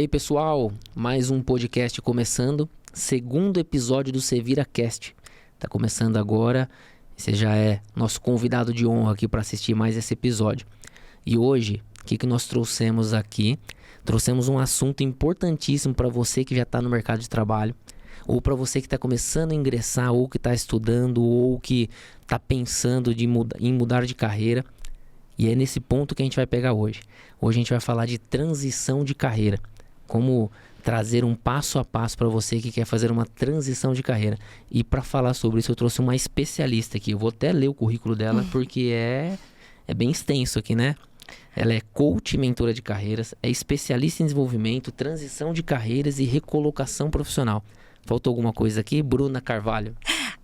aí, pessoal, mais um podcast começando, segundo episódio do Sevira Cast. Tá começando agora, você já é nosso convidado de honra aqui para assistir mais esse episódio. E hoje, o que nós trouxemos aqui? Trouxemos um assunto importantíssimo para você que já está no mercado de trabalho, ou para você que está começando a ingressar, ou que está estudando, ou que está pensando em mudar de carreira. E é nesse ponto que a gente vai pegar hoje. Hoje a gente vai falar de transição de carreira. Como trazer um passo a passo para você que quer fazer uma transição de carreira. E para falar sobre isso eu trouxe uma especialista aqui. Eu vou até ler o currículo dela porque é bem extenso aqui, né? Ela é coach e mentora de carreiras, é especialista em desenvolvimento, transição de carreiras e recolocação profissional. Faltou alguma coisa aqui? Bruna Carvalho.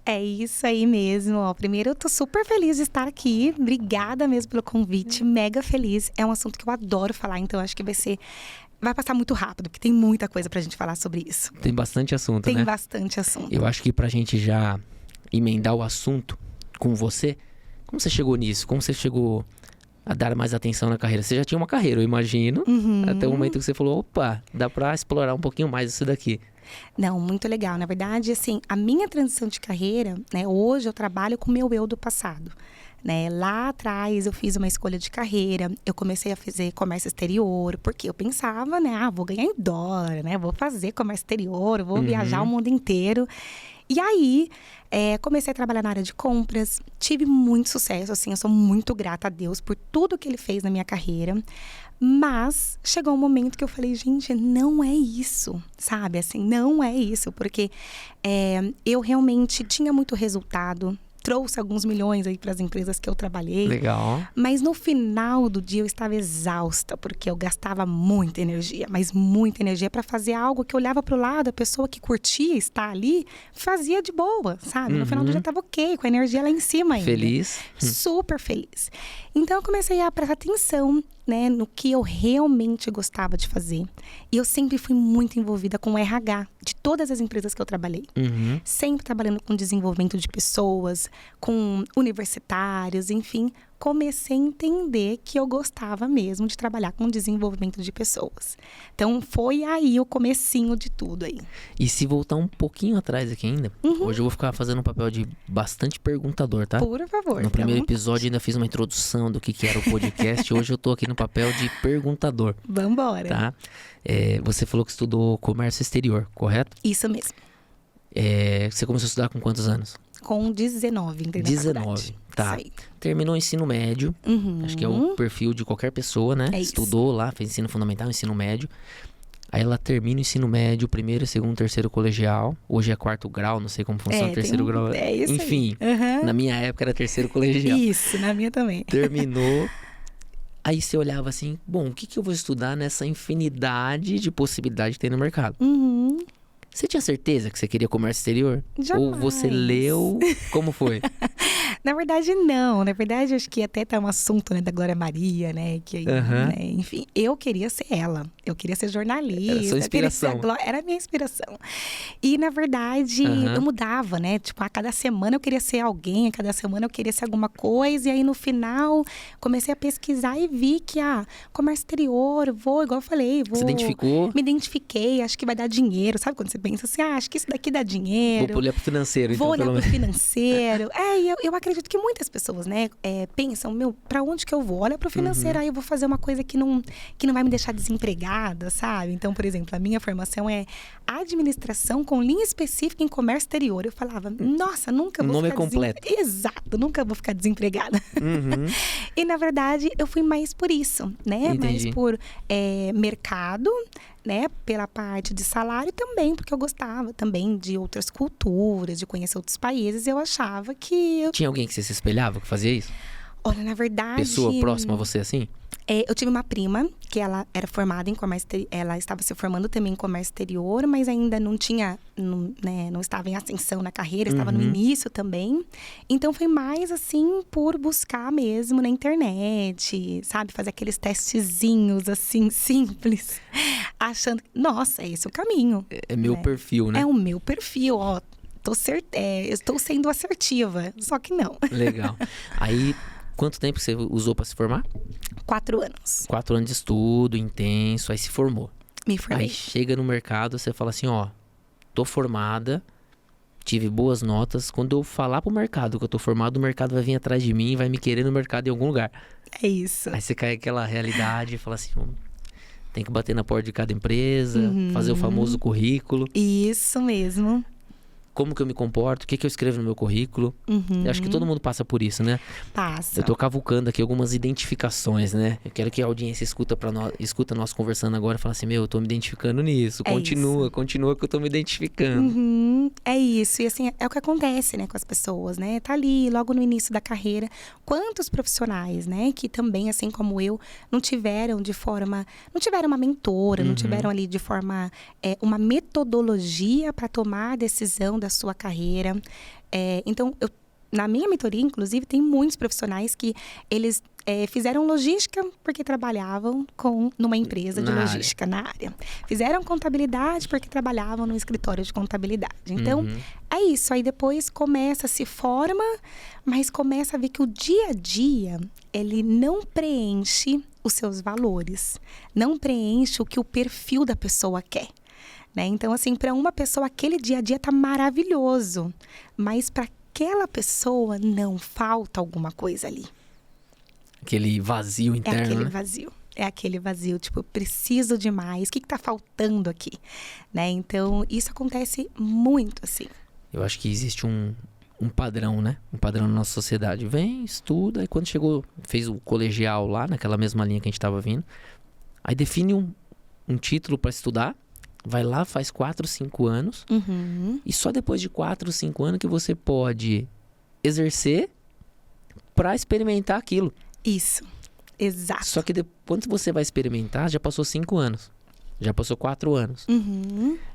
É isso aí mesmo, ó. Primeiro, eu tô super feliz de estar aqui. Obrigada mesmo pelo convite, mega feliz. É um assunto que eu adoro falar, então acho que vai passar muito rápido, porque tem muita coisa pra gente falar sobre isso. Tem bastante assunto, né? Tem bastante assunto. Eu acho que pra gente já emendar o assunto com você, como você chegou nisso? Como você chegou a dar mais atenção na carreira? Você já tinha uma carreira, eu imagino, até o momento que você falou, opa, dá pra explorar um pouquinho mais isso daqui. Não, muito legal. Na verdade, assim, a minha transição de carreira, né, hoje eu trabalho com o meu eu do passado. Né? Lá atrás eu fiz uma escolha de carreira, eu comecei a fazer comércio exterior, porque eu pensava, né, vou ganhar em dólar, né, vou fazer comércio exterior, vou viajar o mundo inteiro. E aí, comecei a trabalhar na área de compras, tive muito sucesso, assim, eu sou muito grata a Deus por tudo que Ele fez na minha carreira. Mas chegou um momento que eu falei, gente, não é isso, sabe? Assim, não é isso, porque eu realmente tinha muito resultado, trouxe alguns milhões aí para as empresas que eu trabalhei. Legal. Mas no final do dia eu estava exausta, porque eu gastava muita energia, mas muita energia para fazer algo que eu olhava para o lado, a pessoa que curtia estar ali, fazia de boa, sabe? No final do dia estava ok, com a energia lá em cima ainda. Feliz. Super feliz. Então eu comecei a prestar atenção, né, no que eu realmente gostava de fazer. E eu sempre fui muito envolvida com o RH de todas as empresas que eu trabalhei. Sempre trabalhando com desenvolvimento de pessoas, com universitários, enfim. Comecei a entender que eu gostava mesmo de trabalhar com desenvolvimento de pessoas. Então, foi aí o comecinho de tudo aí. E se voltar um pouquinho atrás aqui ainda, hoje eu vou ficar fazendo um papel de bastante perguntador, tá? Por favor. No primeiro episódio ainda fiz uma introdução do que era o podcast. Hoje eu tô aqui no papel de perguntador. Vambora. Tá? Você falou que estudou comércio exterior, correto? Isso mesmo. Você começou a estudar com quantos anos? Com 19, entrei na 19, tá. Terminou o ensino médio, acho que é o perfil de qualquer pessoa, né? Estudou lá, fez ensino fundamental, ensino médio. Aí ela termina o ensino médio, primeiro, segundo, terceiro colegial. Hoje é quarto grau, não sei como funciona o terceiro grau. Isso enfim, na minha época era terceiro colegial. Isso, na minha também. Terminou. Aí você olhava assim, bom, o que eu vou estudar nessa infinidade de possibilidades que tem no mercado? Você tinha certeza que você queria comércio exterior? Jamais. Ou você leu? Como foi? Na verdade, não. Na verdade, acho que até tá um assunto, né, da Glória Maria, né? Que, né, enfim, eu queria ser ela. Eu queria ser jornalista. Era a sua inspiração. Era a minha inspiração. E, na verdade, eu mudava, né? Tipo, a cada semana eu queria ser alguém, a cada semana eu queria ser alguma coisa. E aí, no final, comecei a pesquisar e vi que, comércio exterior, igual eu falei, Você identificou? Me identifiquei, acho que vai dar dinheiro. Sabe quando você pensa assim, acho que isso daqui dá dinheiro. Vou olhar pro financeiro, então. Vou olhar pro financeiro. Eu acredito que muitas pessoas, né, pensam, pra onde que eu vou? Olha pro financeiro, aí eu vou fazer uma coisa que não vai me deixar desempregada, sabe? Então, por exemplo, a minha formação é administração com linha específica em comércio exterior. Eu falava, nossa, nunca vou ficar... O nome é completo. Exato, nunca vou ficar desempregada. E, na verdade, eu fui mais por isso, né? Entendi. Mais por mercado, né, pela parte de salário também, porque eu gostava também de outras culturas, de conhecer outros países. Eu achava que... Tinha alguém que você se espelhava, que fazia isso? Olha, na verdade... Pessoa próxima a você, assim? Eu tive uma prima que ela era formada em comércio exterior, ela estava se formando também em comércio exterior, mas ainda não tinha, não estava em ascensão na carreira, estava no início também. Então foi mais assim por buscar mesmo na internet, sabe? Fazer aqueles testezinhos assim, simples, achando que, nossa, é esse o caminho. É meu perfil, né? É o meu perfil, ó. Estou sendo assertiva, só que não. Legal. Aí... Quanto tempo você usou para se formar? 4 anos. 4 anos de estudo intenso, aí se formou. Me formei. Aí chega no mercado, você fala assim, ó, tô formada, tive boas notas. Quando eu falar pro mercado que eu tô formado, o mercado vai vir atrás de mim e vai me querer no mercado em algum lugar. É isso. Aí você cai naquela realidade e fala assim, tem que bater na porta de cada empresa, fazer o famoso currículo. Isso mesmo. Como que eu me comporto, o que que eu escrevo no meu currículo. Eu acho que todo mundo passa por isso, né? Passa. Eu tô cavucando aqui algumas identificações, né? Eu quero que a audiência escuta nós conversando agora e fala assim, eu tô me identificando nisso. É Continua que eu tô me identificando. É isso. E assim, é o que acontece, né, com as pessoas, né? Tá ali, logo no início da carreira. Quantos profissionais, né, que também, assim como eu, não tiveram uma mentora, não tiveram ali de forma, uma metodologia para tomar a decisão da sua carreira. Então, na minha mentoria, inclusive, tem muitos profissionais que eles fizeram logística porque trabalhavam numa empresa de logística na área. Fizeram contabilidade porque trabalhavam num escritório de contabilidade. Então, é isso. Aí depois se forma, mas começa a ver que o dia a dia, ele não preenche os seus valores. Não preenche o que o perfil da pessoa quer. Né? Então, assim, para uma pessoa, aquele dia a dia tá maravilhoso. Mas para aquela pessoa, não falta alguma coisa ali. Aquele vazio interno, É aquele né? vazio. É aquele vazio, tipo, eu preciso de mais. O que tá faltando aqui? Né? Então, isso acontece muito, assim. Eu acho que existe um padrão, né? Um padrão na nossa sociedade. Vem, estuda, aí quando chegou, fez o colegial lá, naquela mesma linha que a gente tava vindo, aí define um título para estudar, vai lá, faz 4, 5 anos, e só depois de 4, 5 anos que você pode exercer para experimentar aquilo. Isso, exato. Só que quando você vai experimentar, já passou 5 anos. Já passou 4 anos.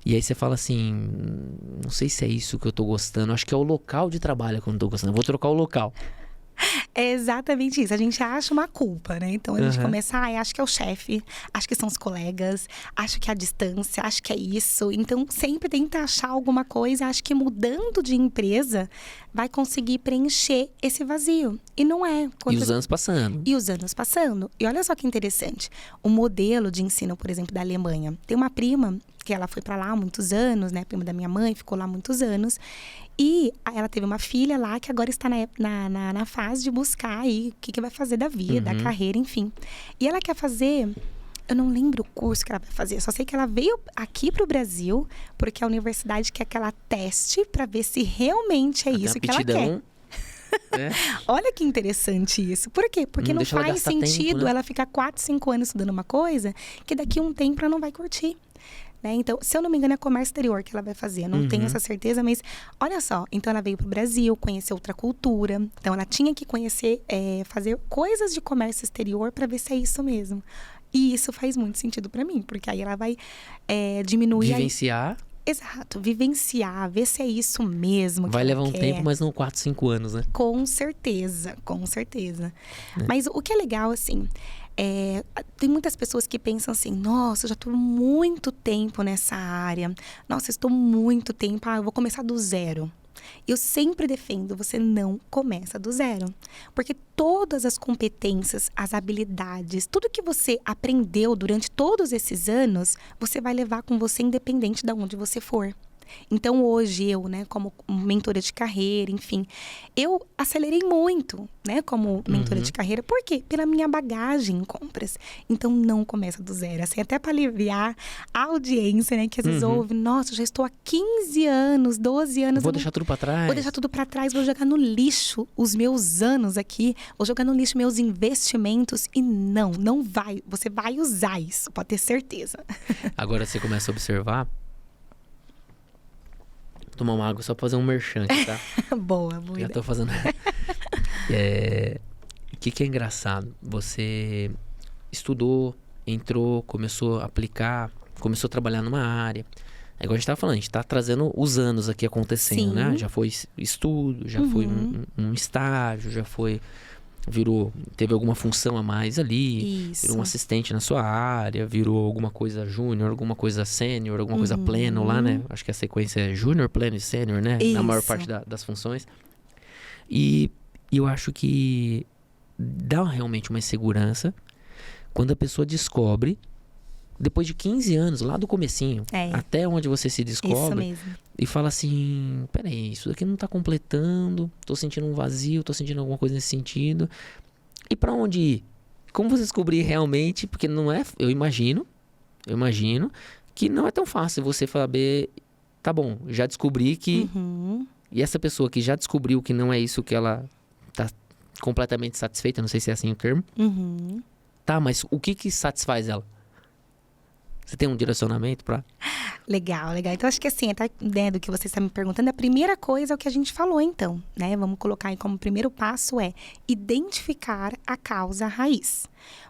E aí você fala assim, não sei se é isso que eu tô gostando. Acho que é o local de trabalho que eu não tô gostando. Vou trocar o local. É exatamente isso. A gente acha uma culpa, né? Então a gente começa, acho que é o chefe, acho que são os colegas, acho que é a distância, acho que é isso. Então sempre tenta achar alguma coisa, acho que mudando de empresa vai conseguir preencher esse vazio. E não é. E os anos passando. E os anos passando. E olha só que interessante. O modelo de ensino, por exemplo, da Alemanha. Tem uma prima que ela foi para lá há muitos anos, né? Prima da minha mãe, ficou lá há muitos anos. E ela teve uma filha lá que agora está na fase de buscar aí o que vai fazer da vida, da carreira, enfim. E ela quer fazer... Eu não lembro o curso que ela vai fazer. Só sei que ela veio aqui para o Brasil porque a universidade quer que ela teste para ver se realmente é isso que ela quer. Olha que interessante isso. Por quê? Porque não faz sentido tempo, né? Ela ficar 4, 5 anos estudando uma coisa que daqui a um tempo ela não vai curtir. Né? Então, se eu não me engano, é comércio exterior que ela vai fazer. Eu não tenho essa certeza, mas olha só. Então, ela veio para o Brasil, conhecer outra cultura. Então, ela tinha que conhecer, fazer coisas de comércio exterior para ver se é isso mesmo. E isso faz muito sentido para mim, porque aí ela vai diminuir... Vivenciar. Exato, vivenciar, ver se é isso mesmo que vai levar um quer. tempo, mas não 4, 5 anos, né? Com certeza, com certeza. Mas o que é legal, assim... tem muitas pessoas que pensam assim, nossa, eu já estou muito tempo nessa área. Nossa, eu estou muito tempo, eu vou começar do zero. Eu sempre defendo, você não começa do zero. Porque todas as competências, as habilidades, tudo que você aprendeu durante todos esses anos, você vai levar com você independente de onde você for. Então, hoje, eu, né, como mentora de carreira, enfim, eu acelerei muito, né, como mentora de carreira. Por quê? Pela minha bagagem em compras. Então, não começa do zero. Assim, até para aliviar a audiência, né, que às vezes ouve, nossa, já estou há 15 anos, 12 anos. Vou deixar tudo para trás. Vou deixar tudo para trás, vou jogar no lixo os meus anos aqui, vou jogar no lixo meus investimentos. E não vai. Você vai usar isso, pode ter certeza. Agora você começa a observar. Tomar uma água só pra fazer um merchan aqui, tá? Boa. Já tô fazendo. O que é engraçado? Você estudou, entrou, começou a aplicar, começou a trabalhar numa área. É igual a gente tava falando, a gente tá trazendo os anos aqui acontecendo, né? Já foi estudo, já foi um estágio, já foi... teve alguma função a mais ali, Isso. Virou um assistente na sua área, virou alguma coisa júnior, alguma coisa sênior, alguma coisa pleno lá, né? Acho que a sequência é júnior, pleno e sênior, né? Isso. Na maior parte das funções. E eu acho que dá realmente uma insegurança quando a pessoa descobre depois de 15 anos, lá do comecinho, até onde você se Isso descobre mesmo. e fala assim, peraí, isso daqui não tá completando, tô sentindo um vazio, tô sentindo alguma coisa nesse sentido. E pra onde ir? Como você descobrir realmente, porque não é, eu imagino que não é tão fácil você saber, tá bom, já descobri que... E essa pessoa que já descobriu que não é isso que ela tá completamente satisfeita, não sei se é assim o termo. Tá, mas o que satisfaz ela? Você tem um direcionamento pra... Legal, legal. Então, acho que assim, até, né, do que você está me perguntando, a primeira coisa é o que a gente falou, então, né? Vamos colocar aí como primeiro passo é identificar a causa raiz.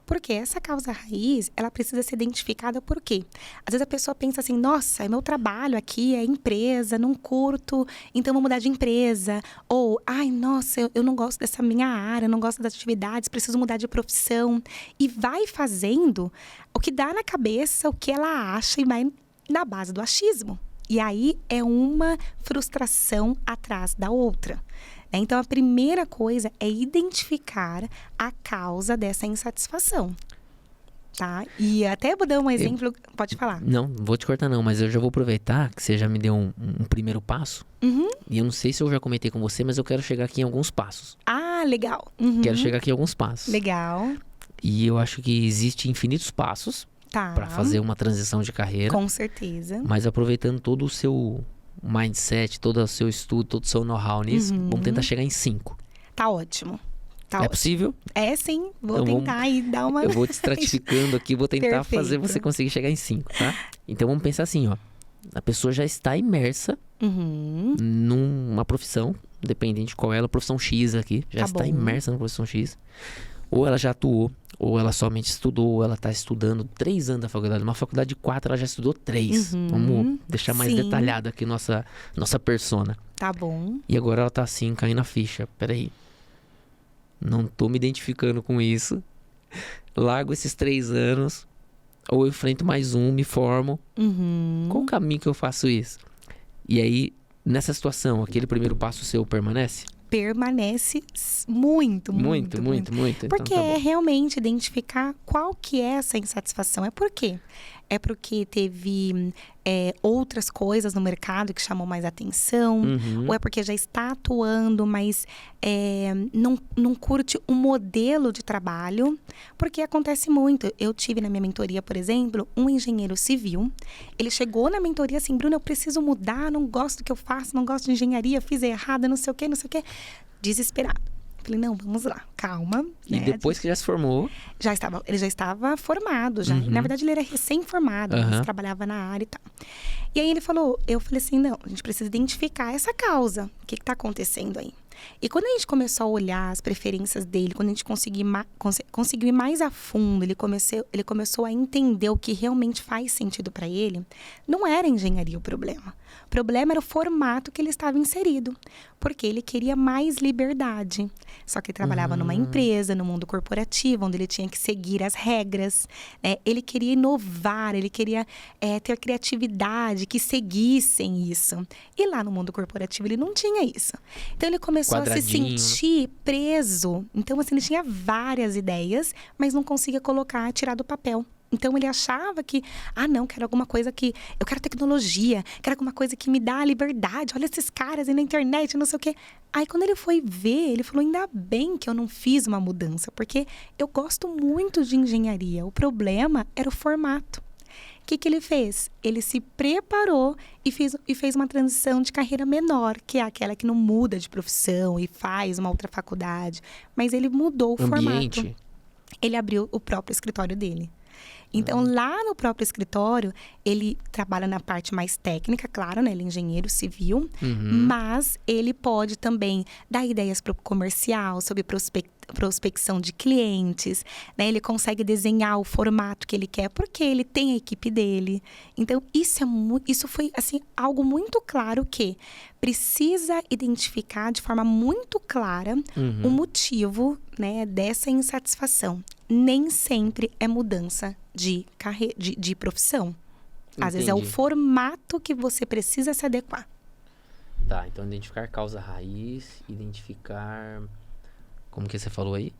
Porque essa causa raiz, ela precisa ser identificada por quê? Às vezes a pessoa pensa assim, nossa, meu trabalho aqui é empresa, não curto, então vou mudar de empresa. Ou, ai, nossa, eu não gosto dessa minha área, não gosto das atividades, preciso mudar de profissão. E vai fazendo o que dá na cabeça, o que ela acha e vai na base do achismo. E aí é uma frustração atrás da outra. Então, a primeira coisa é identificar a causa dessa insatisfação. Tá? E até vou dar um exemplo, pode falar. Não vou te cortar não, mas eu já vou aproveitar que você já me deu um primeiro passo. E eu não sei se eu já comentei com você, mas eu quero chegar aqui em alguns passos. Ah, legal. Quero chegar aqui em alguns passos. Legal. E eu acho que existe infinitos passos para fazer uma transição de carreira. Com certeza. Mas aproveitando todo o seu mindset, todo o seu estudo, todo o seu know-how nisso, vamos tentar chegar em 5. Tá ótimo. Tá é ótimo. Possível? É sim, vou tentar e dar uma... Eu vou te estratificando aqui, vou tentar Perfeito. fazer você conseguir chegar em 5, tá? Então vamos pensar assim, ó. A pessoa já está imersa numa profissão, independente de qual é a profissão X aqui, já está imersa na profissão X. Ou ela já atuou, ou ela somente estudou, ou ela está estudando 3 anos da faculdade. Uma faculdade de 4, ela já estudou 3. Vamos deixar mais detalhado aqui nossa persona. Tá bom. E agora ela tá assim, caindo a ficha. Peraí. Não tô me identificando com isso. Largo esses 3 anos. Ou eu enfrento mais um, me formo. Qual o caminho que eu faço isso? E aí, nessa situação, aquele primeiro passo seu permanece? Permanece muito. Porque então, tá é realmente identificar qual que é essa insatisfação. É por quê? É porque teve outras coisas no mercado que chamam mais atenção? Ou é porque já está atuando, mas não curte o modelo de trabalho? Porque acontece muito. Eu tive na minha mentoria, por exemplo, um engenheiro civil. Ele chegou na mentoria assim, Bruna, eu preciso mudar, não gosto do que eu faço, não gosto de engenharia, fiz errado, não sei o quê. Desesperado. Falei, não, vamos lá, calma. E depois que já se formou? Ele já estava formado, já. Na verdade, ele era recém-formado, mas trabalhava na área e tal. E aí eu falei assim, não, a gente precisa identificar essa causa. O que está acontecendo aí? E quando a gente começou a olhar as preferências dele, quando a gente conseguiu ir mais a fundo, ele começou a entender o que realmente faz sentido para ele, não era a engenharia o problema. O problema era o formato que ele estava inserido, porque ele queria mais liberdade. Só que ele trabalhava numa empresa, no mundo corporativo, onde ele tinha que seguir as regras, né? Ele queria inovar, ele queria ter a criatividade, que seguissem isso. E lá no mundo corporativo ele não tinha isso. Então ele começou a se sentir preso. Então, assim, ele tinha várias ideias, mas não conseguia tirar do papel. Então, ele achava que, não, quero alguma coisa que... Eu quero tecnologia, quero alguma coisa que me dá liberdade. Olha esses caras aí na internet, não sei o quê. Aí, quando ele foi ver, ele falou, ainda bem que eu não fiz uma mudança, porque eu gosto muito de engenharia. O problema era o formato. O que ele fez? Ele se preparou e fez uma transição de carreira menor, que é aquela que não muda de profissão e faz uma outra faculdade. Mas ele mudou o formato. Ele abriu o próprio escritório dele. Então, lá no próprio escritório, ele trabalha na parte mais técnica, claro, né? Ele é engenheiro civil, mas ele pode também dar ideias para o comercial, sobre prospecção de clientes, né? Ele consegue desenhar o formato que ele quer, porque ele tem a equipe dele. Então, isso foi, assim, algo muito claro que precisa identificar de forma muito clara o motivo, né, dessa insatisfação. Nem sempre é mudança de profissão. Às vezes é o formato que você precisa se adequar. Tá, então identificar causa raiz, identificar... Como que você falou aí?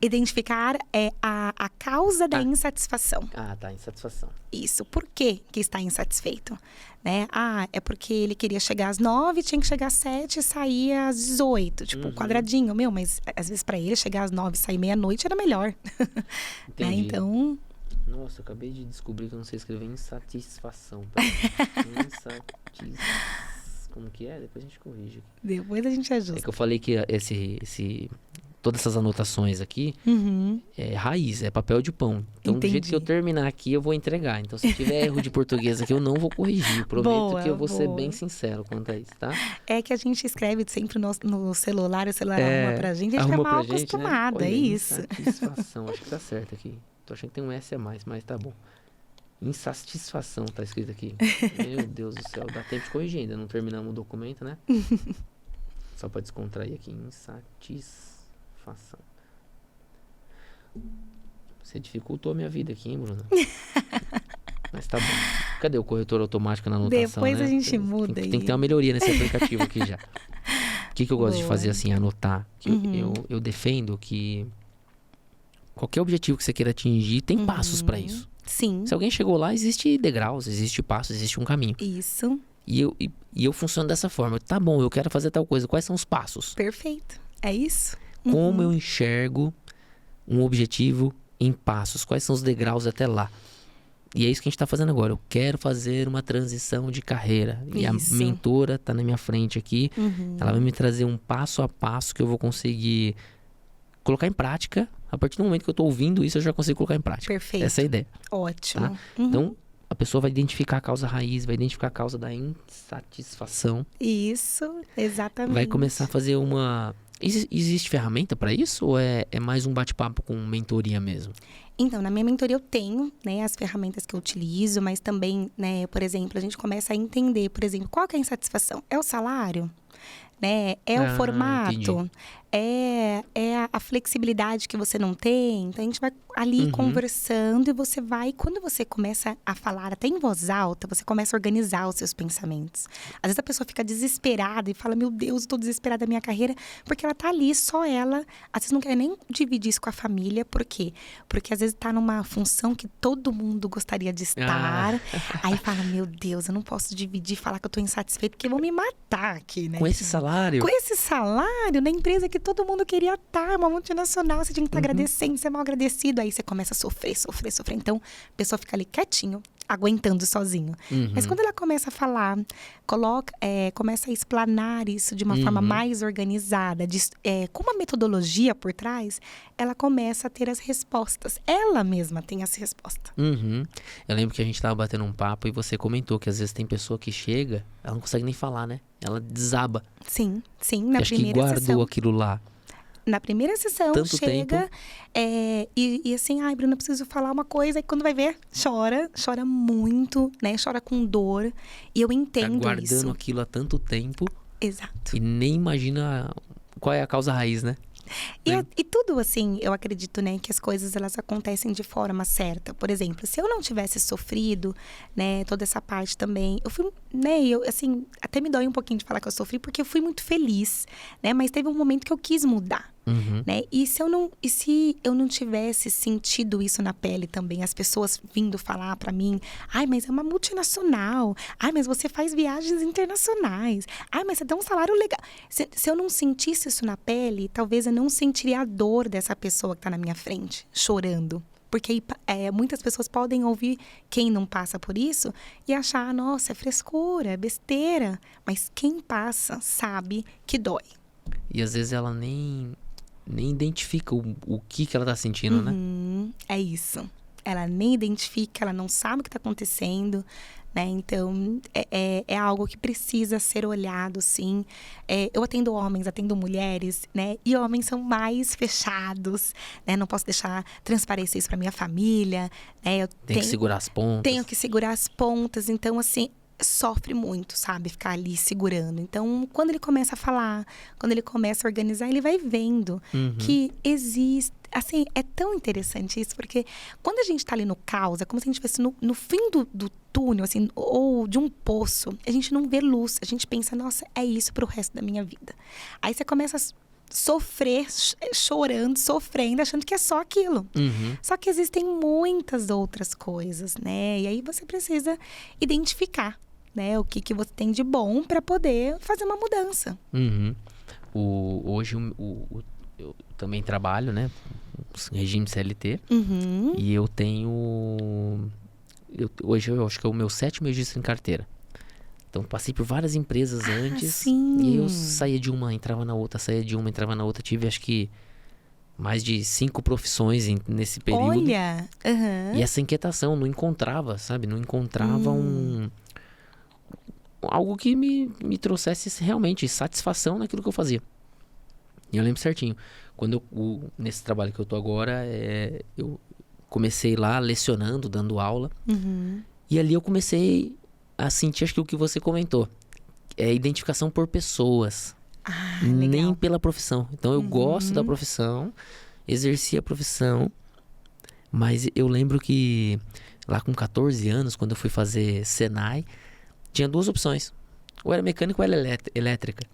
Identificar a causa da insatisfação. Ah, tá, insatisfação. Isso. Por que está insatisfeito? Né? É porque ele queria chegar às 9, tinha que chegar às 7 e sair às 18. Tipo, quadradinho. Mas às vezes para ele chegar às 9 e sair meia-noite era melhor. Né? Então... Nossa, eu acabei de descobrir que eu não sei escrever insatisfação. Como que é? Depois a gente corrige. Depois a gente ajusta. É que eu falei que todas essas anotações aqui é raiz, é papel de pão. Então, do jeito que eu terminar aqui, eu vou entregar. Então, se tiver erro de português aqui, eu não vou corrigir. Prometo que eu vou ser bem sincero quanto a isso, tá? É que a gente escreve sempre no celular, o celular arruma pra gente, a gente fica mal acostumada, né? É isso. Insatisfação, acho que tá certo aqui. Tô achando que tem um S a mais, mas tá bom. Insatisfação tá escrito aqui. Meu Deus do céu, dá tempo de corrigir ainda. Não terminamos o documento, né? Só pra descontrair aqui. Insatisfação. Você dificultou a minha vida aqui, hein, Bruna? Mas tá bom. Cadê o corretor automático na anotação, Depois né? a gente muda. Tem que ter uma melhoria nesse aplicativo aqui já. O que eu gosto de fazer assim, anotar? Que eu defendo que qualquer objetivo que você queira atingir, tem passos pra isso. Sim. Se alguém chegou lá, existe degraus, existe passos, existe um caminho. Isso. E eu funciono dessa forma. Tá bom, eu quero fazer tal coisa. Quais são os passos? Perfeito. É isso. Como eu enxergo um objetivo em passos? Quais são os degraus até lá? E é isso que a gente tá fazendo agora. Eu quero fazer uma transição de carreira. E a mentora tá na minha frente aqui. Ela vai me trazer um passo a passo que eu vou conseguir colocar em prática. A partir do momento que eu tô ouvindo isso, eu já consigo colocar em prática. Perfeito. Essa é a ideia. Ótimo. Tá? Então, a pessoa vai identificar a causa raiz, vai identificar a causa da insatisfação. Isso, exatamente. Vai começar a fazer uma... Existe ferramenta para isso? Ou é mais um bate-papo com mentoria mesmo? Então, na minha mentoria eu tenho, né, as ferramentas que eu utilizo, mas também, né, por exemplo, a gente começa a entender, por exemplo, qual que é a insatisfação? É o salário? Né? É o formato? Entendi. É a flexibilidade que você não tem? Então, a gente vai ali conversando e você vai... Quando você começa a falar até em voz alta, você começa a organizar os seus pensamentos. Às vezes a pessoa fica desesperada e fala, meu Deus, eu tô desesperada da minha carreira, porque ela tá ali, só ela. Às vezes não quer nem dividir isso com a família. Por quê? Porque às vezes tá numa função que todo mundo gostaria de estar. Aí fala, meu Deus, eu não posso dividir, falar que eu tô insatisfeito, porque vão me matar aqui, né? Com esse salário? Com esse salário, na empresa que todo mundo queria estar, uma multinacional, você tinha que estar agradecendo, ser mal agradecido. Aí você começa a sofrer. Então, a pessoa fica ali quietinho, aguentando sozinho. Mas quando ela começa a falar, começa a explanar isso de uma forma mais organizada, com uma metodologia por trás, ela começa a ter as respostas. Ela mesma tem as respostas. Eu lembro que a gente tava batendo um papo e você comentou que às vezes tem pessoa que chega, ela não consegue nem falar, né? Ela desaba. Sim, na acho primeira que guardou sessão. aquilo lá. Na primeira sessão, Tanto chega e assim, ai, Bruna, eu preciso falar uma coisa. E quando vai ver, chora muito, né? Chora com dor. E eu entendo Tá guardando isso. aquilo há tanto tempo. Exato. E nem imagina qual é a causa raiz, né? E tudo assim, eu acredito, né, que as coisas elas acontecem de forma certa. Por exemplo, se eu não tivesse sofrido, né, toda essa parte também, eu fui, né, eu assim, até me dói um pouquinho de falar que eu sofri, porque eu fui muito feliz, né, mas teve um momento que eu quis mudar. Né? E se eu não tivesse sentido isso na pele também, as pessoas vindo falar pra mim, ai, mas é uma multinacional, ai, mas você faz viagens internacionais, ai, mas você dá um salário legal. Se eu não sentisse isso na pele, talvez eu não sentiria a dor dessa pessoa que tá na minha frente, chorando. Porque muitas pessoas podem ouvir quem não passa por isso e achar, nossa, é frescura, é besteira. Mas quem passa sabe que dói. E às vezes ela nem identifica o que ela tá sentindo, né? É isso. Ela nem identifica, ela não sabe o que tá acontecendo, né? Então, é algo que precisa ser olhado, sim. Eu atendo homens, atendo mulheres, né? E homens são mais fechados, né? Não posso deixar transparecer isso pra minha família, né? Tem que segurar as pontas. Tenho que segurar as pontas. Então, assim, sofre muito, sabe? Ficar ali segurando. Então, quando ele começa a falar, quando ele começa a organizar, ele vai vendo que existe... Assim, é tão interessante isso, porque quando a gente tá ali no caos, é como se a gente estivesse no fim do túnel, assim, ou de um poço. A gente não vê luz, a gente pensa, nossa, é isso pro resto da minha vida. Aí você começa sofrer, chorando, sofrendo, achando que é só aquilo. Só que existem muitas outras coisas, né? E aí você precisa identificar, né, o que você tem de bom para poder fazer uma mudança. Hoje eu também trabalho, né? Regime CLT. E eu tenho... hoje eu acho que é o meu 7º registro em carteira. Então, passei por várias empresas antes. Sim. E eu saía de uma, entrava na outra, saía de uma, entrava na outra. Tive, acho que, mais de 5 profissões nesse período. Olha! E essa inquietação, não encontrava, sabe? Não encontrava algo que me trouxesse realmente satisfação naquilo que eu fazia. E eu lembro certinho. Quando nesse trabalho que eu tô agora, eu comecei lá lecionando, dando aula. E ali eu comecei a sentir, acho que o que você comentou, é identificação por pessoas, nem pela profissão. Então eu gosto da profissão, exerci a profissão, mas eu lembro que lá com 14 anos, quando eu fui fazer Senai, tinha 2 opções. Ou era mecânica ou era elétrica.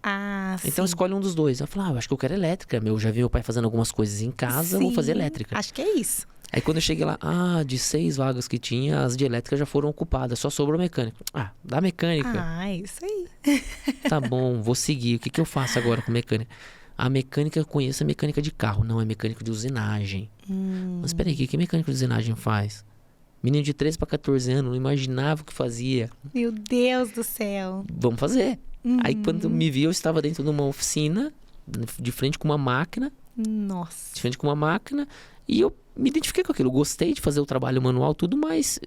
Então escolhe um dos dois. Eu falei, eu acho que eu quero elétrica. Eu já vi meu pai fazendo algumas coisas em casa, vou fazer elétrica. Acho que é isso. Aí quando eu cheguei lá, de 6 vagas que tinha, as de elétrica já foram ocupadas, só sobrou mecânica. Da mecânica. Isso aí. Tá bom, vou seguir. O que eu faço agora com mecânica? A mecânica, eu conheço a mecânica de carro, não é mecânica de usinagem. Mas peraí, o que mecânica de usinagem faz? Menino de 13 para 14 anos, não imaginava o que fazia. Meu Deus do céu. Vamos fazer. Aí quando me vi, eu estava dentro de uma oficina, de frente com uma máquina. Nossa. De frente com uma máquina. E eu me identifiquei com aquilo. Eu gostei de fazer o trabalho manual, tudo, mas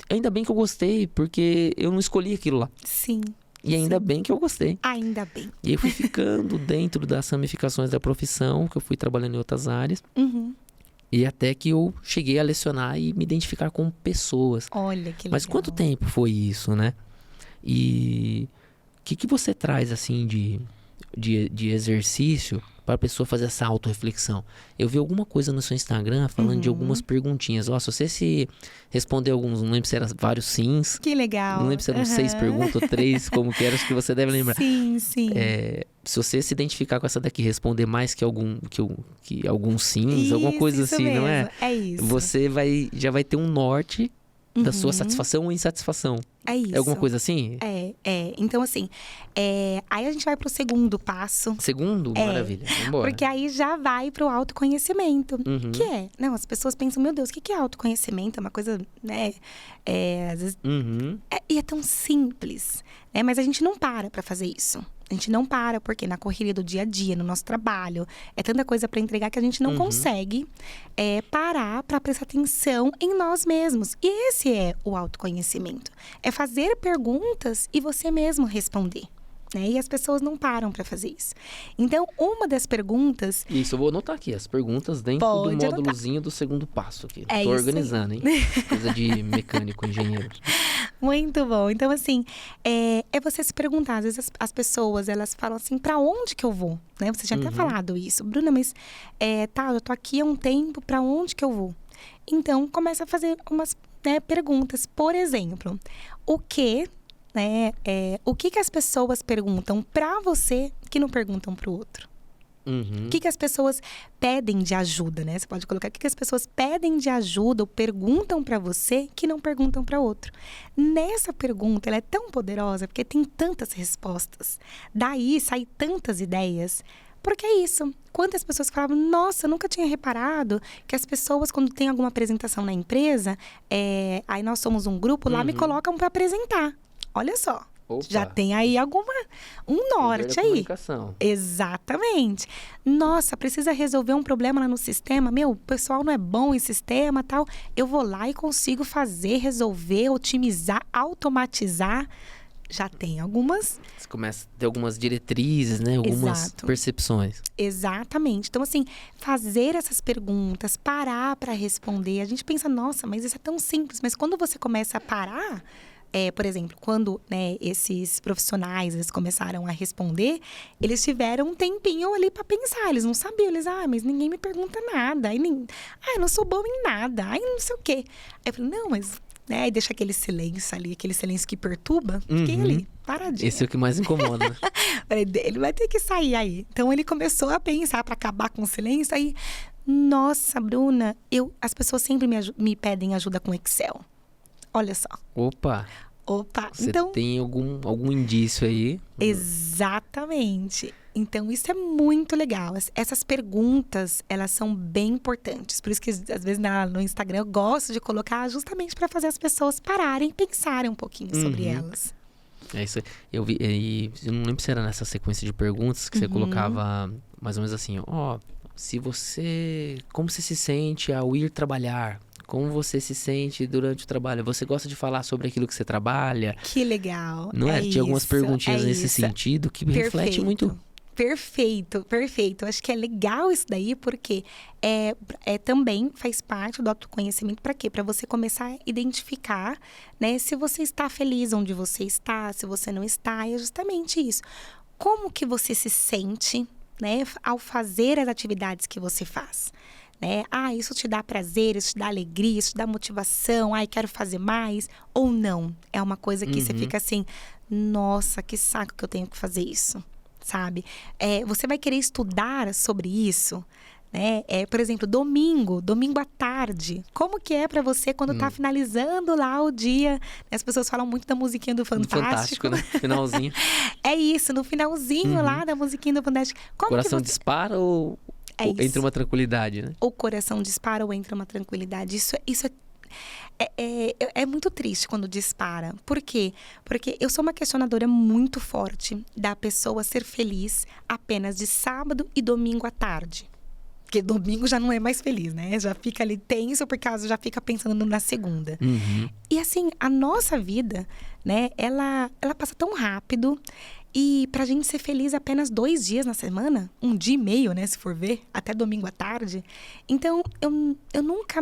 ainda bem que eu gostei, porque eu não escolhi aquilo lá. Sim. E ainda bem que eu gostei. Ainda bem. E aí eu fui ficando dentro das ramificações da profissão, que eu fui trabalhando em outras áreas. E até que eu cheguei a lecionar e me identificar com pessoas. Olha que legal. Mas quanto tempo foi isso, né? E o que você traz, assim, de exercício para a pessoa fazer essa autorreflexão? Eu vi alguma coisa no seu Instagram falando de algumas perguntinhas. Se você se responder alguns, não lembro se eram vários sims. Que legal. Não lembro se eram 6 perguntas ou 3, como que era, acho que você deve lembrar. Sim. Se você se identificar com essa daqui, responder mais que alguns sims, alguma coisa isso assim, mesmo. não é? É isso. Você já vai ter um norte da sua satisfação ou insatisfação. É isso. É alguma coisa assim? Então, assim, aí a gente vai pro segundo passo. Segundo? Maravilha. Vambora. Porque aí já vai pro autoconhecimento. Que as pessoas pensam, meu Deus, o que é autoconhecimento? É uma coisa, né? Às vezes... E é tão simples, né? Mas a gente não para fazer isso. A gente não para, porque na correria do dia a dia, no nosso trabalho, é tanta coisa para entregar que a gente não consegue parar para prestar atenção em nós mesmos. E esse é o autoconhecimento. É fazer perguntas e você mesmo responder. Né? E as pessoas não param para fazer isso. Então, uma das perguntas... Isso, eu vou anotar aqui, as perguntas dentro do módulozinho do segundo passo aqui. Tô organizando, hein? Coisa de mecânico, engenheiro. Muito bom. Então, assim, é você se perguntar. Às vezes as pessoas, elas falam assim, pra onde que eu vou? Né? Você já até falado isso. Bruna, mas eu tô aqui há um tempo, pra onde que eu vou? Então, começa a fazer umas perguntas. Por exemplo, o que as pessoas perguntam pra você que não perguntam pro outro? O que as pessoas pedem de ajuda, né? Você pode colocar o que as pessoas pedem de ajuda ou perguntam para você que não perguntam para outro. Nessa pergunta, ela é tão poderosa porque tem tantas respostas. Daí saem tantas ideias. Porque é isso. Quantas pessoas falavam, nossa, eu nunca tinha reparado que as pessoas, quando tem alguma apresentação na empresa, aí nós somos um grupo, lá me colocam para apresentar. Olha só. Opa. Já tem aí um norte aí. Comunicação. Exatamente. Nossa, precisa resolver um problema lá no sistema. O pessoal não é bom em sistema, tal. Eu vou lá e consigo fazer, resolver, otimizar, automatizar. Já tem algumas... Você começa a ter algumas diretrizes, né? Algumas percepções. Exatamente. Então, assim, fazer essas perguntas, parar para responder. A gente pensa, nossa, mas isso é tão simples. Mas quando você começa a parar... por exemplo, quando esses profissionais eles começaram a responder, eles tiveram um tempinho ali para pensar. Eles não sabiam. Eles, mas ninguém me pergunta nada. Eu não sou bom em nada. Não sei o quê. Aí eu falei, não, mas né? E deixa aquele silêncio ali, aquele silêncio que perturba. Fiquei ali, paradinha. Esse é o que mais incomoda, né? Falei, ele vai ter que sair aí. Então ele começou a pensar para acabar com o silêncio. Aí, nossa, Bruna, as pessoas sempre me pedem ajuda com Excel. Olha só. Opa! Você então, tem algum indício aí? Exatamente. Então, isso é muito legal. Essas perguntas, elas são bem importantes. Por isso que, às vezes, no Instagram, eu gosto de colocar justamente para fazer as pessoas pararem e pensarem um pouquinho sobre elas. É isso. Eu vi, e eu não lembro se era nessa sequência de perguntas que você colocava mais ou menos assim, como você se sente ao ir trabalhar? Como você se sente durante o trabalho? Você gosta de falar sobre aquilo que você trabalha? Que legal. Não é? Tinha algumas perguntinhas nesse sentido que reflete muito. Perfeito. Acho que é legal isso daí, porque também faz parte do autoconhecimento. Para quê? Para você começar a identificar, né, se você está feliz onde você está, se você não está. É justamente isso. Como que você se sente, né, ao fazer as atividades que você faz? Né? Isso te dá prazer, isso te dá alegria, isso te dá motivação. Quero fazer mais. Ou não. É uma coisa que você fica assim, nossa, que saco que eu tenho que fazer isso. Sabe? Você vai querer estudar sobre isso, né? Por exemplo, domingo à tarde. Como que é para você quando tá finalizando lá o dia? As pessoas falam muito da musiquinha do Fantástico. Né? Finalzinho. É isso, no finalzinho lá da musiquinha do Fantástico. O coração dispara ou entra uma tranquilidade, né? O coração dispara ou entra uma tranquilidade. Isso é muito triste quando dispara. Por quê? Porque eu sou uma questionadora muito forte da pessoa ser feliz apenas de sábado e domingo à tarde. Porque domingo já não é mais feliz, né? Já fica ali tenso por causa, já fica pensando na segunda. E assim, a nossa vida, né? Ela passa tão rápido. E pra gente ser feliz apenas 2 dias na semana, 1 dia e meio, né? Se for ver, até domingo à tarde. Então, eu nunca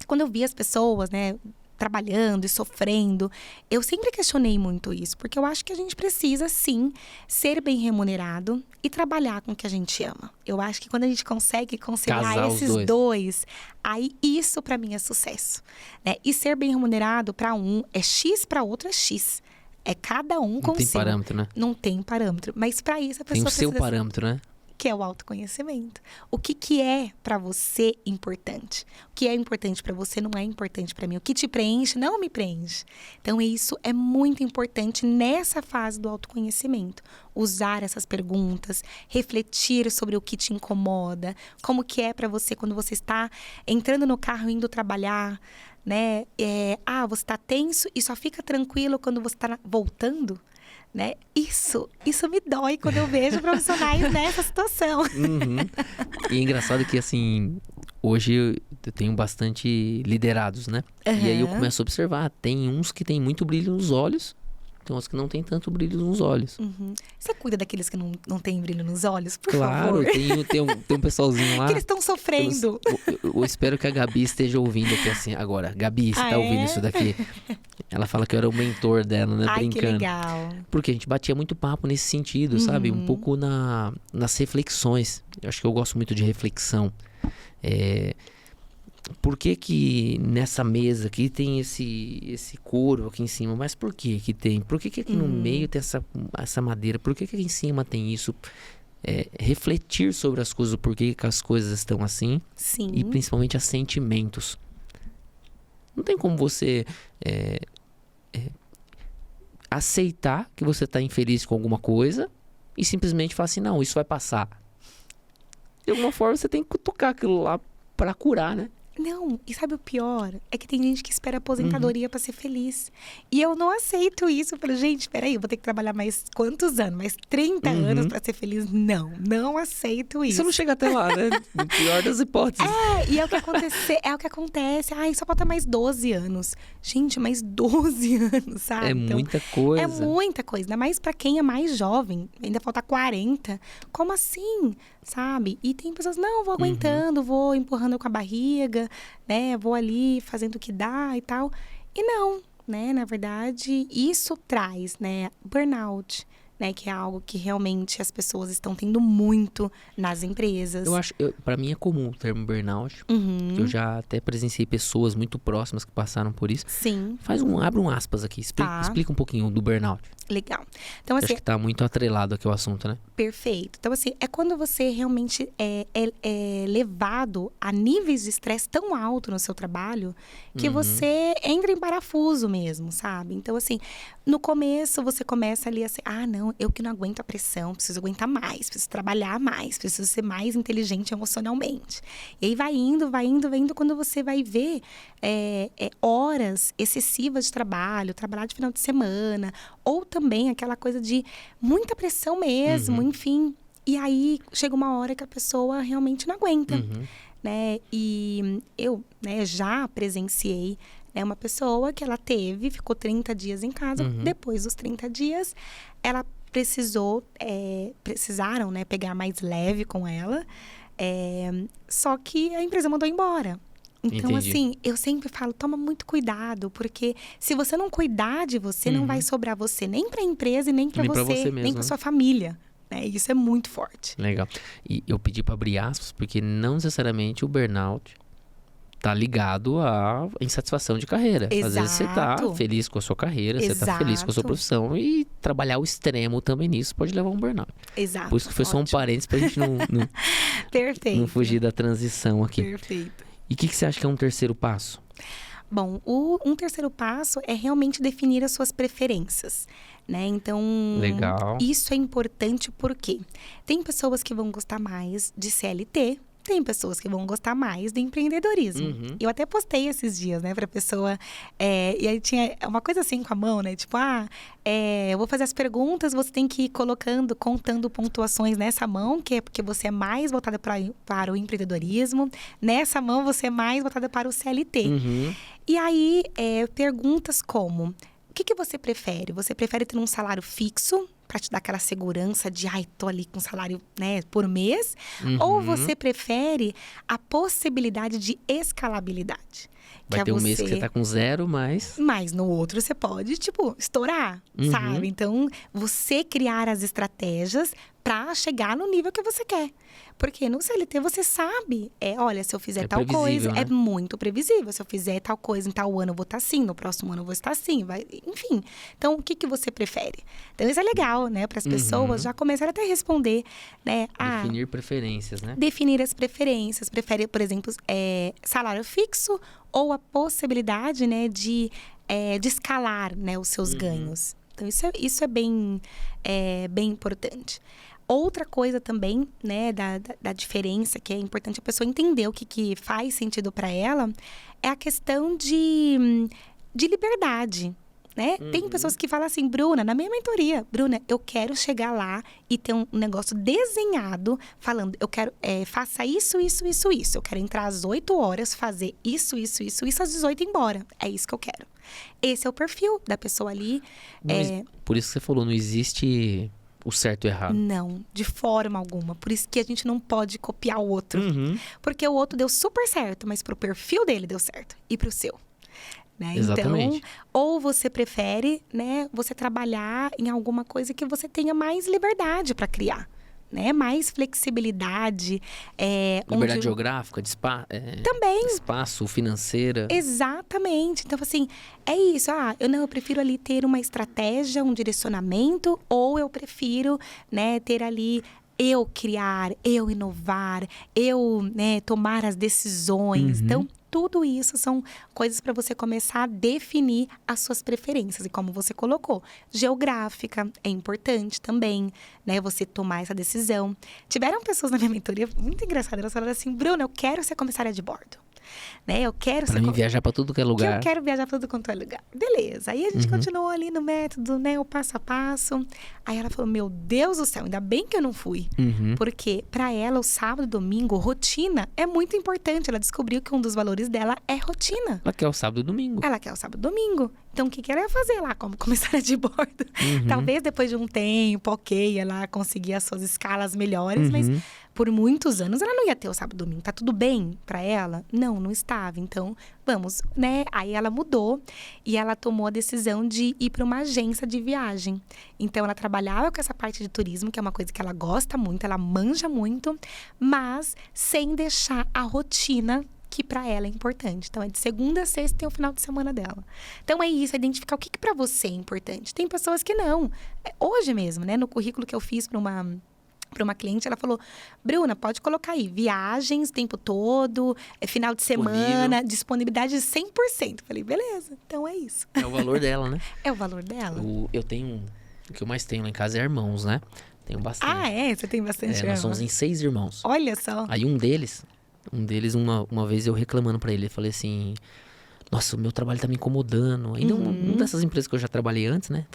Quando eu vi as pessoas, né, trabalhando e sofrendo, eu sempre questionei muito isso. Porque eu acho que a gente precisa, sim, ser bem remunerado e trabalhar com o que a gente ama. Eu acho que quando a gente consegue conciliar Casar esses dois, aí isso pra mim é sucesso. Né? E ser bem remunerado pra um é X, pra outro é X. É cada um com o seu. Não tem parâmetro, né? Não tem parâmetro. Mas pra isso a pessoa tem o seu parâmetro, né? Que é o autoconhecimento. O que é para você importante? O que é importante para você não é importante para mim. O que te preenche não me preenche. Então, isso é muito importante nessa fase do autoconhecimento. Usar essas perguntas, refletir sobre o que te incomoda, como que é para você quando você está entrando no carro indo trabalhar, né? Você está tenso e só fica tranquilo quando você está voltando. Né? Isso me dói quando eu vejo profissionais nessa situação. E é engraçado que, assim, hoje eu tenho bastante liderados, né? E aí eu começo a observar, tem uns que tem muito brilho nos olhos, tem uns que não tem tanto brilho nos olhos. Você cuida daqueles que não tem brilho nos olhos, por favor? Claro, tem um pessoalzinho lá. Que eles estão sofrendo. Eu espero que a Gabi esteja ouvindo aqui assim agora. Gabi, você tá ouvindo isso daqui? Ela fala que eu era o mentor dela, né? Brincando. Que legal. Porque a gente batia muito papo nesse sentido, sabe? Um pouco nas reflexões. Eu acho que eu gosto muito de reflexão. Por que nessa mesa aqui tem esse couro aqui em cima? Mas por que tem? Por que aqui no meio tem essa madeira? Por que aqui em cima tem isso? Refletir sobre as coisas, por que as coisas estão assim. Sim. E principalmente os sentimentos. Não tem como você aceitar que você está infeliz com alguma coisa e simplesmente falar assim, não, isso vai passar. De alguma forma você tem que cutucar aquilo lá para curar, né? Não, e sabe o pior? É que tem gente que espera aposentadoria pra ser feliz. E eu não aceito isso. Eu falo, gente, peraí, eu vou ter que trabalhar mais quantos anos? Mais 30 anos pra ser feliz? Não aceito isso. Você não chega até lá, né? No pior das hipóteses. E é o que acontece. Só falta mais 12 anos. Gente, mais 12 anos, sabe? É muita coisa. É muita coisa. Ainda mais pra quem é mais jovem. Ainda falta 40. Como assim? Sabe? E tem pessoas, não, vou aguentando, vou empurrando com a barriga, né? Vou ali fazendo o que dá e tal. E não, né? Na verdade, isso traz, né? Burnout, né? Que é algo que realmente as pessoas estão tendo muito nas empresas. Eu acho, para mim é comum o termo burnout. Uhum. Eu já até presenciei pessoas muito próximas que passaram por isso. Sim. Abre um aspas aqui, Tá. explica um pouquinho do burnout. Legal. Então, Acho assim, que tá muito atrelado aqui ao assunto, né? perfeito. Então, assim, é quando você realmente é levado a níveis de estresse tão alto no seu trabalho que você entra em parafuso mesmo, sabe? Então, assim, no começo você começa ali assim, não, eu que não aguento a pressão, preciso aguentar mais, preciso trabalhar mais, preciso ser mais inteligente emocionalmente. E aí vai indo, quando você vai ver horas excessivas de trabalho, trabalhar de final de semana, ou também aquela coisa de muita pressão mesmo, enfim. E aí chega uma hora que a pessoa realmente não aguenta, né? E eu, né, já presenciei uma pessoa que ela ficou 30 dias em casa. Depois dos 30 dias, ela precisaram, né, pegar mais leve com ela. Só que a empresa mandou embora. Então, Entendi. assim, eu sempre falo, toma muito cuidado, porque se você não cuidar de você, não vai sobrar você nem para a empresa e nem para Nem pra você, você mesmo, nem para né? sua família. Né? Isso é muito forte. Legal. E eu pedi pra abrir aspas, porque não necessariamente o burnout tá ligado à insatisfação de carreira. Às vezes você tá Exato. feliz com a sua carreira, você tá feliz com a sua Exato. profissão, e trabalhar o extremo também nisso pode levar a um burnout. Exato. Por isso que foi só um Ótimo. parênteses pra gente Perfeito. não fugir da transição aqui. Perfeito. E o que você acha que é um terceiro passo? Bom, um terceiro passo é realmente definir as suas preferências, né? Então, Legal. isso é importante porque tem pessoas que vão gostar mais de CLT, tem pessoas que vão gostar mais do empreendedorismo. Eu até postei esses dias, né, pra pessoa. E aí tinha uma coisa assim com a mão, né? Tipo, eu vou fazer as perguntas, você tem que ir contando pontuações nessa mão, que é porque você é mais voltada para o empreendedorismo. Nessa mão, você é mais voltada para o CLT. E aí, perguntas como: o que você prefere? Você prefere ter um salário fixo para te dar aquela segurança de, tô ali com salário, né, por mês? Ou você prefere a possibilidade de escalabilidade? Vai ter um mês que você tá com 0, mas no outro você pode, estourar, sabe? Então, você criar as estratégias para chegar no nível que você quer. Porque no CLT você sabe, olha, se eu fizer tal coisa, né? é muito previsível. Se eu fizer tal coisa em tal ano, eu vou estar assim, no próximo ano eu vou estar assim, enfim. Então, o que você prefere? Então, isso é legal, né? Para as pessoas já começarem até a responder, né? Definir preferências, né? Definir as preferências. Prefere, por exemplo, salário fixo ou a possibilidade, né, de escalar, né, os seus ganhos. Então, isso é bem importante. Outra coisa também, né, da diferença, que é importante a pessoa entender o que faz sentido para ela, é a questão de liberdade, né? Tem pessoas que falam assim, Bruna, na minha mentoria, Bruna, eu quero chegar lá e ter um negócio desenhado, falando, eu quero, faça isso. Eu quero entrar às 8 horas, fazer isso, às 18 e ir embora. É isso que eu quero. Esse é o perfil da pessoa ali. Por isso que você falou, não existe o certo e o errado. Não, de forma alguma. Por isso que a gente não pode copiar o outro. Porque o outro deu super certo, mas pro perfil dele deu certo. E pro seu. Né? Exatamente. Então, ou você prefere, né, você trabalhar em alguma coisa que você tenha mais liberdade para criar. Né? Mais flexibilidade. Liberdade geográfica, também. Espaço, financeira. Exatamente. Então, assim, é isso. Eu prefiro ali ter uma estratégia, um direcionamento, ou eu prefiro, né, ter ali eu criar, eu inovar, eu, né, tomar as decisões. Então, tudo isso são coisas para você começar a definir as suas preferências. E como você colocou, geográfica é importante também, né? Você tomar essa decisão. Tiveram pessoas na minha mentoria muito engraçadas. Elas falaram assim, Bruna, eu quero ser comissária de bordo. Né? Eu quero pra mim viajar pra tudo que é lugar. Eu quero viajar pra tudo quanto é lugar. Beleza. Aí a gente continuou ali no método, né? O passo a passo. Aí ela falou, meu Deus do céu, ainda bem que eu não fui. Porque pra ela, o sábado e domingo, rotina é muito importante. Ela descobriu que um dos valores dela é rotina. Ela quer o sábado e domingo. Ela quer o sábado e domingo. Então, o que ela ia fazer lá como comissária de bordo? Talvez depois de um tempo, ok, ela conseguia as suas escalas melhores, mas por muitos anos ela não ia ter o sábado e domingo. Tá tudo bem pra ela? Não, não estava. Então, vamos, né? Aí ela mudou e ela tomou a decisão de ir para uma agência de viagem. Então, ela trabalhava com essa parte de turismo, que é uma coisa que ela gosta muito, ela manja muito, mas sem deixar a rotina que para ela é importante. Então, é de segunda a sexta tem o final de semana dela. Então, é isso, é identificar o que para você é importante. Tem pessoas que não. Hoje mesmo, né, no currículo que eu fiz para uma cliente, ela falou: Bruna, pode colocar aí, viagens o tempo todo, final de semana, disponibilidade 100%. Falei, beleza, então é isso. É o valor dela, né? É o valor dela. Eu tenho, o que eu mais tenho lá em casa é irmãos, né? Tenho bastante. Ah, é? Você tem bastante irmãos? Nós somos em 6 irmãos. Olha só. Aí um deles, uma vez eu reclamando pra ele, eu falei assim: nossa, o meu trabalho tá me incomodando. Ainda uma dessas empresas que eu já trabalhei antes, né?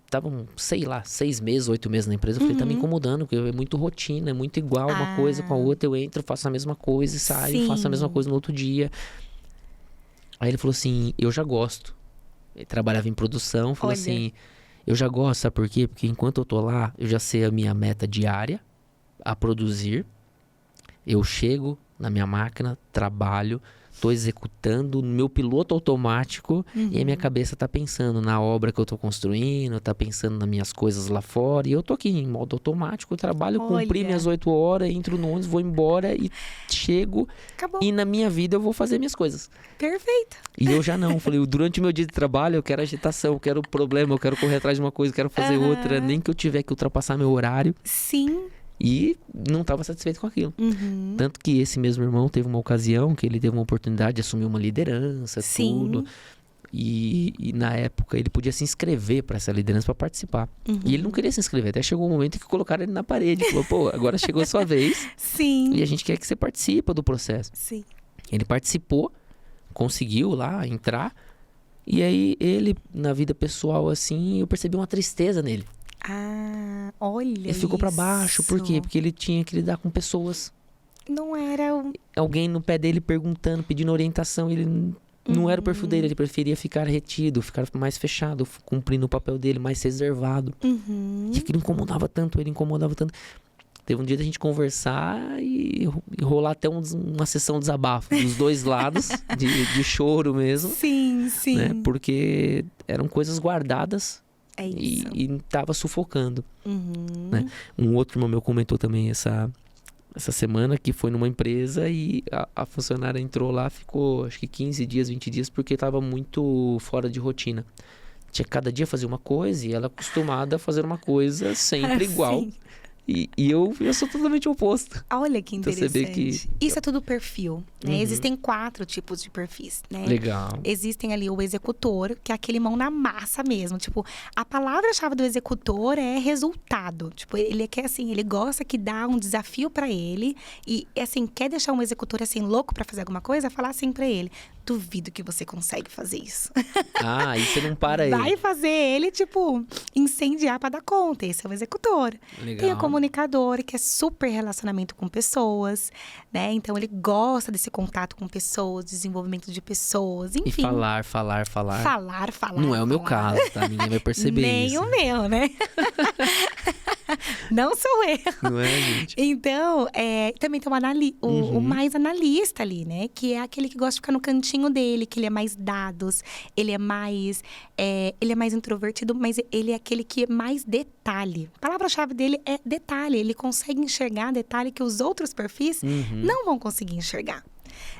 Estavam, sei lá, 6 meses, 8 meses na empresa. Eu falei, tá me incomodando, porque é muito rotina, é muito igual uma coisa com a outra. Eu entro, faço a mesma coisa e saio, faço a mesma coisa no outro dia. Aí ele falou assim, eu já gosto. Ele trabalhava em produção, falou assim, eu já gosto, sabe por quê? Porque enquanto eu tô lá, eu já sei a minha meta diária a produzir. Eu chego na minha máquina, trabalho, tô executando no meu piloto automático e a minha cabeça tá pensando na obra que eu tô construindo, tá pensando nas minhas coisas lá fora. E eu tô aqui em modo automático, eu trabalho, cumpri minhas 8 horas, entro no ônibus, vou embora e chego. Acabou. E na minha vida eu vou fazer minhas coisas. Perfeito. E eu já não. Falei, durante o meu dia de trabalho eu quero agitação, eu quero problema, eu quero correr atrás de uma coisa, eu quero fazer outra. Nem que eu tiver que ultrapassar meu horário. Sim. E não estava satisfeito com aquilo. Tanto que esse mesmo irmão teve uma ocasião que ele teve uma oportunidade de assumir uma liderança, tudo. E na época ele podia se inscrever para essa liderança, para participar. E ele não queria se inscrever. Até chegou um momento que colocaram ele na parede. Falou, pô, agora chegou a sua vez. Sim. E a gente quer que você participe do processo. Sim. Ele participou, conseguiu lá entrar. E aí ele, na vida pessoal, assim, eu percebi uma tristeza nele. Ah, olha. Ele ficou pra baixo, por quê? Porque ele tinha que lidar com pessoas. Não era alguém no pé dele perguntando, pedindo orientação. Ele não era o perfil dele, ele preferia ficar retido, ficar mais fechado, cumprindo o papel dele, mais reservado. E aquilo incomodava tanto, ele incomodava tanto. Teve um dia da gente conversar e rolar até uma sessão de desabafo dos dois lados, de choro mesmo. Sim, sim. Né? Porque eram coisas guardadas. É isso. E tava sufocando. Né? Um outro irmão meu comentou também essa semana que foi numa empresa e a funcionária entrou lá, ficou acho que 15 dias, 20 dias, porque tava muito fora de rotina. Tinha cada dia fazer uma coisa e ela acostumada a fazer uma coisa sempre igual. E eu sou totalmente oposto. Olha que interessante. Então, você vê que... Isso é tudo perfil, né? Existem 4 tipos de perfis, né? Legal. Existem ali o executor, que é aquele mão na massa mesmo. Tipo, a palavra-chave do executor é resultado. Tipo, ele quer assim, ele gosta que dá um desafio pra ele. E assim, quer deixar um executor assim, louco pra fazer alguma coisa? Falar assim pra ele, duvido que você consegue fazer isso. E você não para ele. Vai fazer ele, tipo, incendiar pra dar conta. Esse é o executor. Legal. Tem o comunicador, que é super relacionamento com pessoas, né? Então, ele gosta desse contato com pessoas, desenvolvimento de pessoas, enfim. E falar. Falar. Não é o meu caso, tá? Ninguém vai perceber Nem isso. o meu, né? Não sou eu. Não é, gente? Então, também tem o mais analista ali, né? Que é aquele que gosta de ficar no cantinho dele, que ele é mais dados, ele é mais introvertido, mas ele é aquele que é mais detalhe. A palavra-chave dele é detalhe. Ele consegue enxergar detalhe que os outros perfis não vão conseguir enxergar.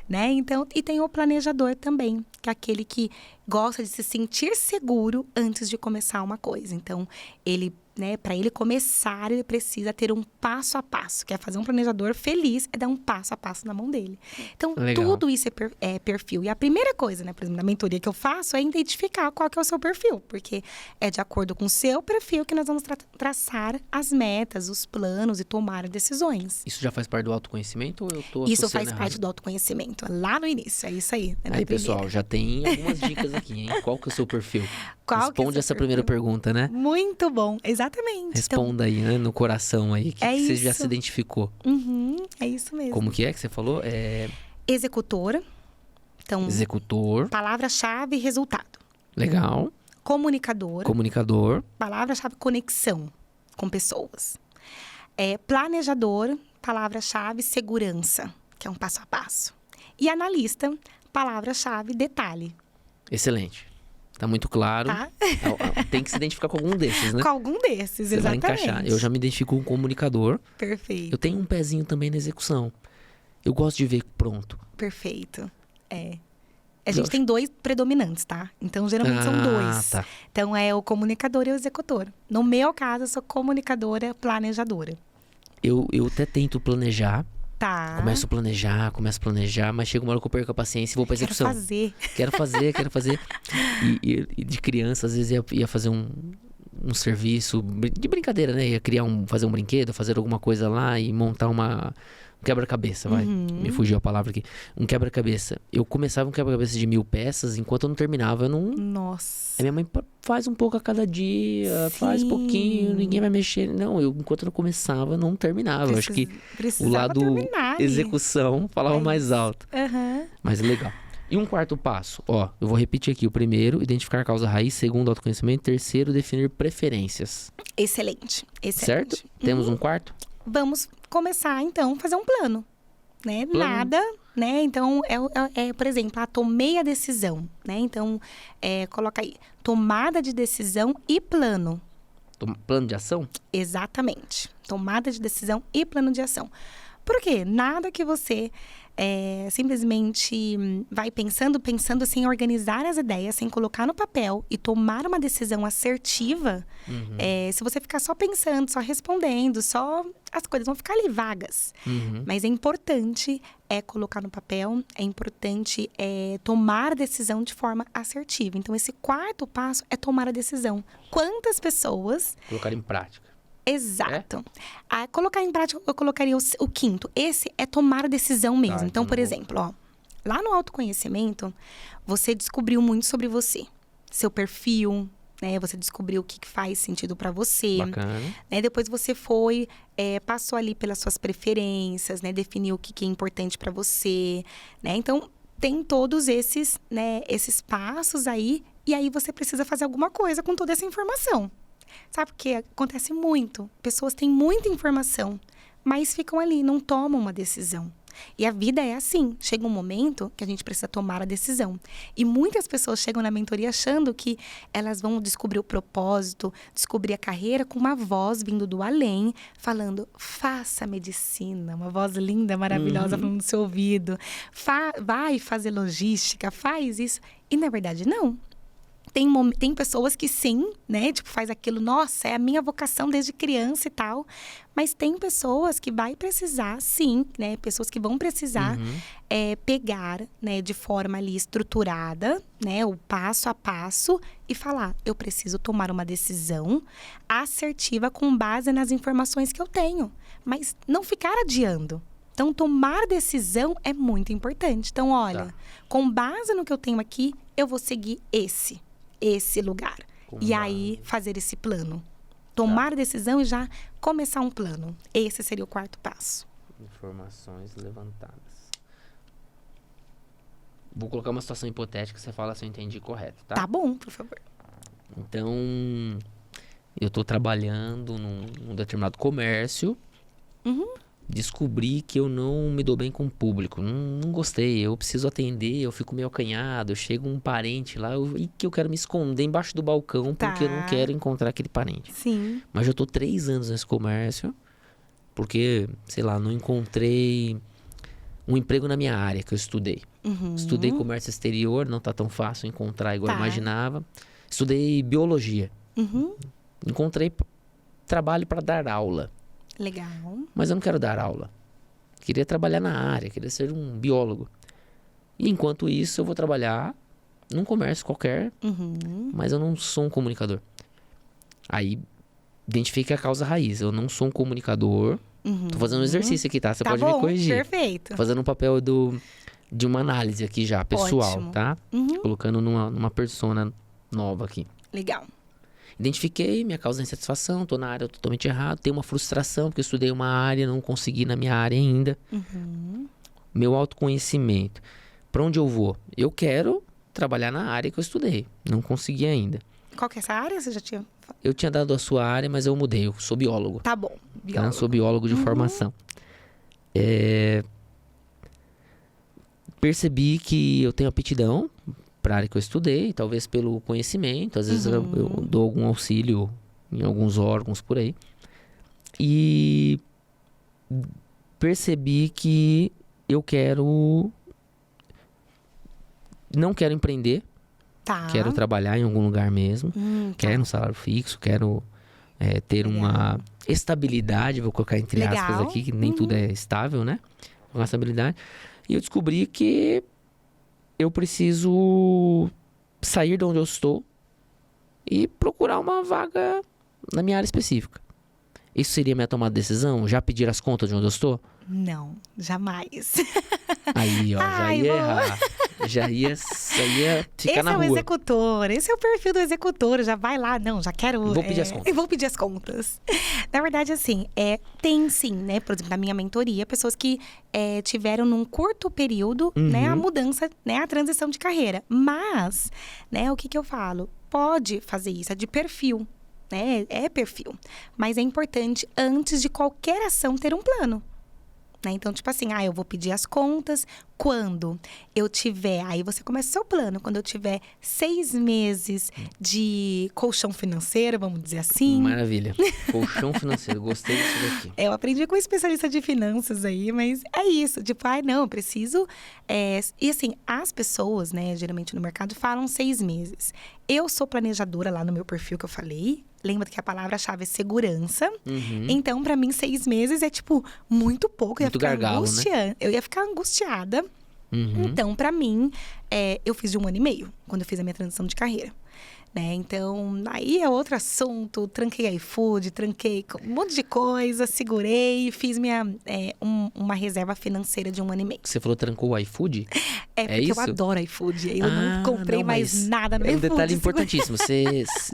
Né? Então, e tem o planejador também, que é aquele que gosta de se sentir seguro antes de começar uma coisa. Então, ele, né, para ele começar, ele precisa ter um passo a passo. Quer fazer um planejador feliz, é dar um passo a passo na mão dele. Então, legal. Tudo isso é perfil. E a primeira coisa, né, por exemplo, na mentoria que eu faço, é identificar qual que é o seu perfil. Porque é de acordo com o seu perfil que nós vamos traçar as metas, os planos e tomar decisões. Isso já faz parte do autoconhecimento ou eu tô Isso associando faz parte do autoconhecimento. Lá no início, é isso aí. Aí, pessoal, já tem algumas dicas aqui, hein? Qual que é o seu perfil? Responde essa primeira pergunta, né? Muito bom, exatamente. Responda aí, né? No coração aí, que você já se identificou. É isso mesmo. Como que você falou? Executor. Então, executor. Palavra-chave, resultado. Legal. Comunicador. Palavra-chave, conexão com pessoas. Planejador, palavra-chave, segurança, que é um passo a passo. E analista, palavra-chave, detalhe. Excelente. Tá muito claro. Tá? Tem que se identificar com algum desses, né? Com algum desses, Você exatamente. vai encaixar. Eu já me identifico com um comunicador. Perfeito. Eu tenho um pezinho também na execução. Eu gosto de ver pronto. Perfeito. A gente tem 2 predominantes, tá? Então, geralmente são 2. Tá. Então, é o comunicador e o executor. No meu caso, eu sou comunicadora, planejadora. Eu até tento planejar. Tá. Começo a planejar, mas chega uma hora que eu perco a paciência e vou pra execução. Quero fazer. E de criança, às vezes, ia fazer um serviço de brincadeira, né? Ia fazer um brinquedo, fazer alguma coisa lá e montar um quebra-cabeça, vai. Me fugiu a palavra aqui. Um quebra-cabeça. Eu começava um quebra-cabeça de 1000 peças, enquanto eu não terminava, eu não... Nossa. A minha mãe faz um pouco a cada dia, faz pouquinho, ninguém vai mexer. Não, enquanto eu não começava, não terminava. Acho que o lado execução falava mais alto. Mas é legal. E um quarto passo, eu vou repetir aqui. O primeiro, identificar a causa raiz. Segundo, autoconhecimento. Terceiro, definir preferências. Excelente. Certo? Temos um quarto? Vamos começar, então, a fazer um plano, né? Nada, né? Então, por exemplo, tomei a decisão, né? Então, coloca aí, tomada de decisão e plano. Plano de ação? Exatamente. Tomada de decisão e plano de ação. Por quê? Nada que você simplesmente vai pensando sem organizar as ideias, sem colocar no papel e tomar uma decisão assertiva. Se você ficar só pensando, só respondendo, as coisas vão ficar ali vagas. Mas é importante colocar no papel, é importante tomar decisão de forma assertiva. Então, esse quarto passo é tomar a decisão. Quantas pessoas... Colocar em prática. Exato. Colocar em prática, eu colocaria o quinto. Esse é tomar a decisão mesmo. Tá, então, por exemplo, lá no autoconhecimento, você descobriu muito sobre você. Seu perfil, né? Você descobriu o que faz sentido para você. Bacana. Né? Depois você foi, passou ali pelas suas preferências, né? Definiu o que é importante para você, né? Então, tem todos esses, né? Esses passos aí. E aí, você precisa fazer alguma coisa com toda essa informação. Sabe o que acontece muito? Pessoas têm muita informação, mas ficam ali, não tomam uma decisão. E a vida é assim. Chega um momento que a gente precisa tomar a decisão. E muitas pessoas chegam na mentoria achando que elas vão descobrir o propósito, descobrir a carreira com uma voz vindo do além, falando, faça medicina. Uma voz linda, maravilhosa, falando no seu ouvido. Vai fazer logística, faz isso. E, na verdade, não. Tem pessoas que sim, né? Tipo, faz aquilo, nossa, é a minha vocação desde criança e tal. Mas tem pessoas que vai precisar, sim, né? Pessoas que vão precisar pegar, né? De forma ali estruturada, né? O passo a passo e falar, eu preciso tomar uma decisão assertiva com base nas informações que eu tenho. Mas não ficar adiando. Então, tomar decisão é muito importante. Então, olha, com base no que eu tenho aqui, eu vou seguir esse lugar. E aí, fazer esse plano. Tomar decisão e já começar um plano. Esse seria o quarto passo. Informações levantadas. Vou colocar uma situação hipotética, você fala se eu entendi correto, tá? Tá bom, por favor. Então, eu tô trabalhando num determinado comércio. Descobri que eu não me dou bem com o público. Não gostei. Eu preciso atender, eu fico meio acanhado. Chega um parente lá e que eu quero me esconder embaixo do balcão porque eu não quero encontrar aquele parente. Sim. Mas eu tô 3 anos nesse comércio porque, sei lá, não encontrei um emprego na minha área que eu estudei. Estudei comércio exterior, não tá tão fácil encontrar igual eu imaginava. Estudei biologia. Encontrei trabalho para dar aula. Legal. Mas eu não quero dar aula. Queria trabalhar na área, queria ser um biólogo. E enquanto isso, eu vou trabalhar num comércio qualquer, mas eu não sou um comunicador. Aí, identifique a causa raiz. Eu não sou um comunicador. Tô fazendo um exercício aqui, tá? Você pode me corrigir. Perfeito. Tô fazendo um papel de uma análise aqui já, pessoal, ótimo. Tá? Colocando numa persona nova aqui. Legal. Identifiquei minha causa de insatisfação, tô na área totalmente errado, tenho uma frustração porque eu estudei uma área, não consegui na minha área ainda. Meu autoconhecimento. Para onde eu vou? Eu quero trabalhar na área que eu estudei. Não consegui ainda. Qual que é essa área? Você já tinha... Eu tinha dado a sua área, mas eu mudei. Eu sou biólogo. Tá bom. Tá? Sou biólogo de formação. Percebi que eu tenho aptidão para a área que eu estudei, talvez pelo conhecimento. Às vezes eu dou algum auxílio em alguns órgãos por aí. E percebi que eu não quero empreender. Tá. Quero trabalhar em algum lugar mesmo. Quero um salário fixo, quero ter uma estabilidade, vou colocar entre aspas aqui, que nem tudo é estável, né? Uma estabilidade. E eu descobri que eu preciso sair de onde eu estou e procurar uma vaga na minha área específica. Isso seria minha tomada de decisão? Já pedir as contas de onde eu estou? Não, jamais. Aí, ó, já ia errar. Já ia ficar na rua. Esse é o executor, esse é o perfil do executor. Já vai lá, não, já quero... Vou pedir as contas. Vou pedir as contas. Na verdade, assim, tem sim, né? Por exemplo, na minha mentoria, pessoas que tiveram num curto período, né, a mudança, né, a transição de carreira. Mas, né, o que eu falo? Pode fazer isso, é de perfil, né? É perfil. Mas é importante, antes de qualquer ação, ter um plano. Né? Então, tipo assim, eu vou pedir as contas quando eu tiver... Aí você começa o seu plano. Quando eu tiver 6 meses de colchão financeiro, vamos dizer assim. Maravilha. Colchão financeiro. Gostei disso daqui. Eu aprendi com um especialista de finanças aí, mas é isso. Tipo, não, eu preciso... E assim, as pessoas, né, geralmente no mercado, falam 6 meses. Eu sou planejadora lá no meu perfil que eu falei. Lembra que a palavra-chave é segurança. Então, pra mim, 6 meses é, tipo, muito pouco. Muito gargalo, né? Eu ia ficar angustiada. Então, pra mim, eu fiz de 1 ano e meio, quando eu fiz a minha transição de carreira. Né? Então, aí é outro assunto. Tranquei iFood, tranquei um monte de coisa, segurei, fiz uma reserva financeira de 1 ano e meio. Você falou trancou o iFood? Porque isso? eu adoro iFood. Eu não comprei mais nada no iFood. É um detalhe importantíssimo.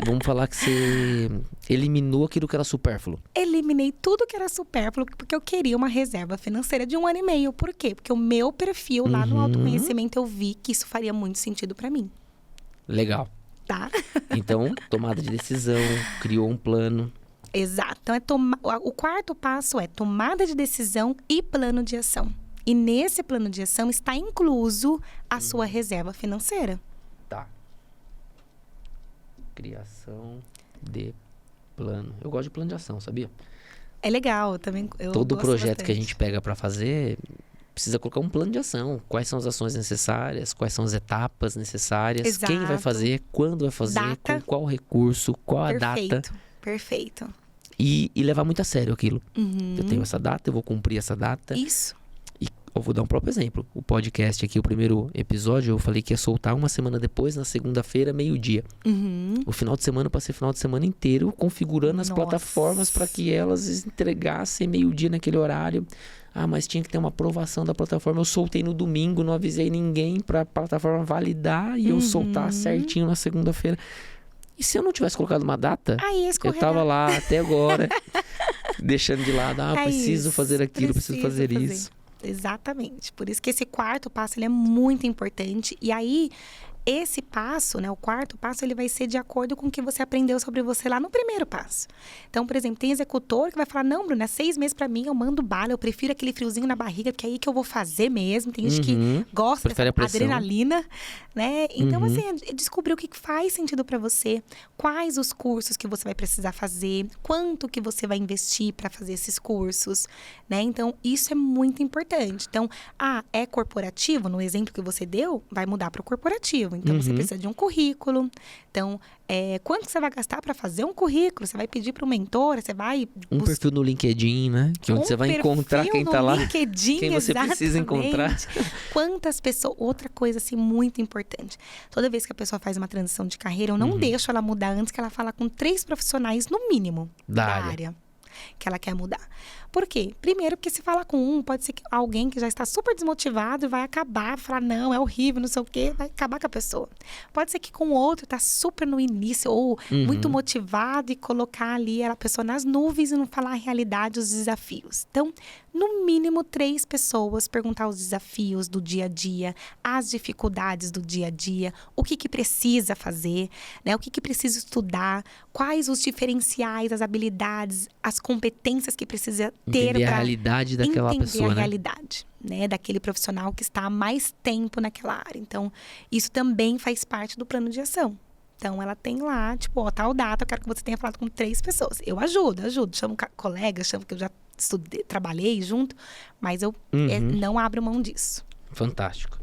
Vamos falar que você eliminou aquilo que era supérfluo. Eliminei tudo que era supérfluo, porque eu queria uma reserva financeira de 1 ano e meio. Por quê? Porque o meu perfil lá no autoconhecimento, eu vi que isso faria muito sentido pra mim. Legal. Tá? Então, tomada de decisão, criou um plano. Exato. Então, o quarto passo é tomada de decisão e plano de ação. E nesse plano de ação está incluso a sua reserva financeira. Tá. Criação de plano. Eu gosto de plano de ação, sabia? É legal, também. Todo projeto que a gente pega para fazer precisa colocar um plano de ação. Quais são as ações necessárias, quais são as etapas necessárias, Exato. Quem vai fazer, quando vai fazer, data. Com qual recurso, qual a data. Perfeito. E levar muito a sério aquilo. Eu tenho essa data, eu vou cumprir essa data. Isso. E eu vou dar um próprio exemplo. O podcast aqui, o primeiro episódio, eu falei que ia soltar 1 semana depois, na segunda-feira, meio-dia. O final de semana, eu passei o final de semana inteiro configurando as plataformas para que elas entregassem meio-dia naquele horário. Mas tinha que ter uma aprovação da plataforma. Eu soltei no domingo, não avisei ninguém para a plataforma validar e eu soltar certinho na segunda-feira. E se eu não tivesse colocado uma data, eu tava lá até agora, deixando de lado. Preciso fazer aquilo, preciso fazer isso. Exatamente. Por isso que esse quarto passo, ele é muito importante. E aí, esse passo, né, o quarto passo, ele vai ser de acordo com o que você aprendeu sobre você lá no primeiro passo. Então, por exemplo, tem executor que vai falar, não, Bruna, 6 meses pra mim, eu mando bala, eu prefiro aquele friozinho na barriga, porque é aí que eu vou fazer mesmo. Tem gente que gosta dessa adrenalina, né? Então, assim, descobrir o que faz sentido pra você, quais os cursos que você vai precisar fazer, quanto que você vai investir pra fazer esses cursos, né? Então, isso é muito importante. Então, é corporativo, no exemplo que você deu, vai mudar pro corporativo. Então, você precisa de um currículo. Então, quanto que você vai gastar para fazer um currículo? Você vai pedir para um mentor? Você vai... Um perfil no LinkedIn, né? Que onde você vai encontrar quem tá lá. LinkedIn, quem você precisa encontrar. Quantas pessoas... Outra coisa, assim, muito importante. Toda vez que a pessoa faz uma transição de carreira, eu não deixo ela mudar antes que ela fala com 3 profissionais, no mínimo, da área que ela quer mudar. Por quê? Primeiro, porque se falar com um, pode ser que alguém que já está super desmotivado e vai acabar, falar, não, é horrível, não sei o quê, vai acabar com a pessoa. Pode ser que com o outro está super no início, ou muito motivado, e colocar ali a pessoa nas nuvens e não falar a realidade, os desafios. Então, no mínimo 3 pessoas, perguntar os desafios do dia a dia, as dificuldades do dia a dia, o que precisa fazer, né? O que precisa estudar, quais os diferenciais, as habilidades, as competências que precisa ter Entender a realidade daquela pessoa, a né? realidade, né? Daquele profissional que está há mais tempo naquela área. Então, isso também faz parte do plano de ação. Então, ela tem lá, tipo, ó, tal data, eu quero que você tenha falado com 3 pessoas. Eu ajudo. Chamo colegas, chamo que eu já estudei, trabalhei junto, mas eu não abro mão disso. Fantástico.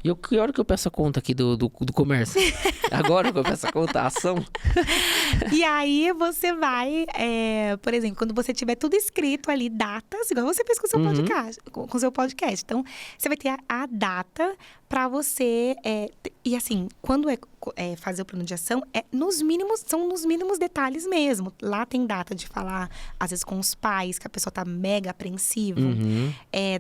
E que hora que eu peço a conta aqui do comércio? Agora que eu peço a conta, a ação? E aí você vai, por exemplo, quando você tiver tudo escrito ali, datas, igual você fez com o seu podcast, com o seu podcast. Então, você vai ter a data para você. E assim, quando fazer o plano de ação, são nos mínimos detalhes mesmo. Lá tem data de falar, às vezes, com os pais, que a pessoa tá mega apreensiva.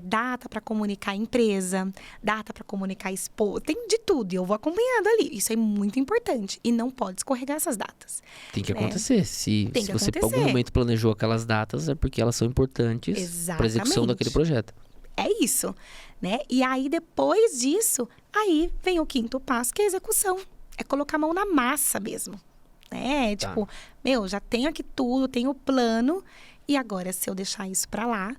Data para comunicar a empresa, data para comunicar a esposa. Tem de tudo. E eu vou acompanhando ali. Isso é muito importante. E não pode escorregar essas datas. Tem que acontecer. Se você por algum momento planejou aquelas datas, é porque elas são importantes para a execução daquele projeto. É isso, né? E aí, depois disso, aí vem o 5º passo, que é a execução. É colocar a mão na massa mesmo, né? Tipo, já tenho aqui tudo, tenho o plano. E agora, se eu deixar isso para lá,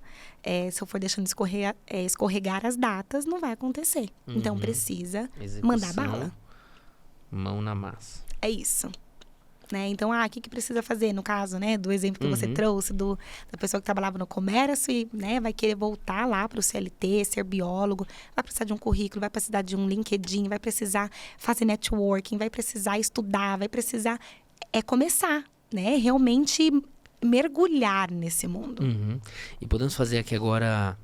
se eu for deixando escorregar as datas, não vai acontecer. Então, precisa mandar bala. Mão na massa. É isso. Né? Então, o que precisa fazer? No caso, né, do exemplo que você trouxe, da pessoa que trabalhava no comércio e, né, vai querer voltar lá para o CLT, ser biólogo, vai precisar de um currículo, vai precisar de um LinkedIn, vai precisar fazer networking, vai precisar estudar, vai precisar começar, né? Realmente mergulhar nesse mundo. E podemos fazer aqui agora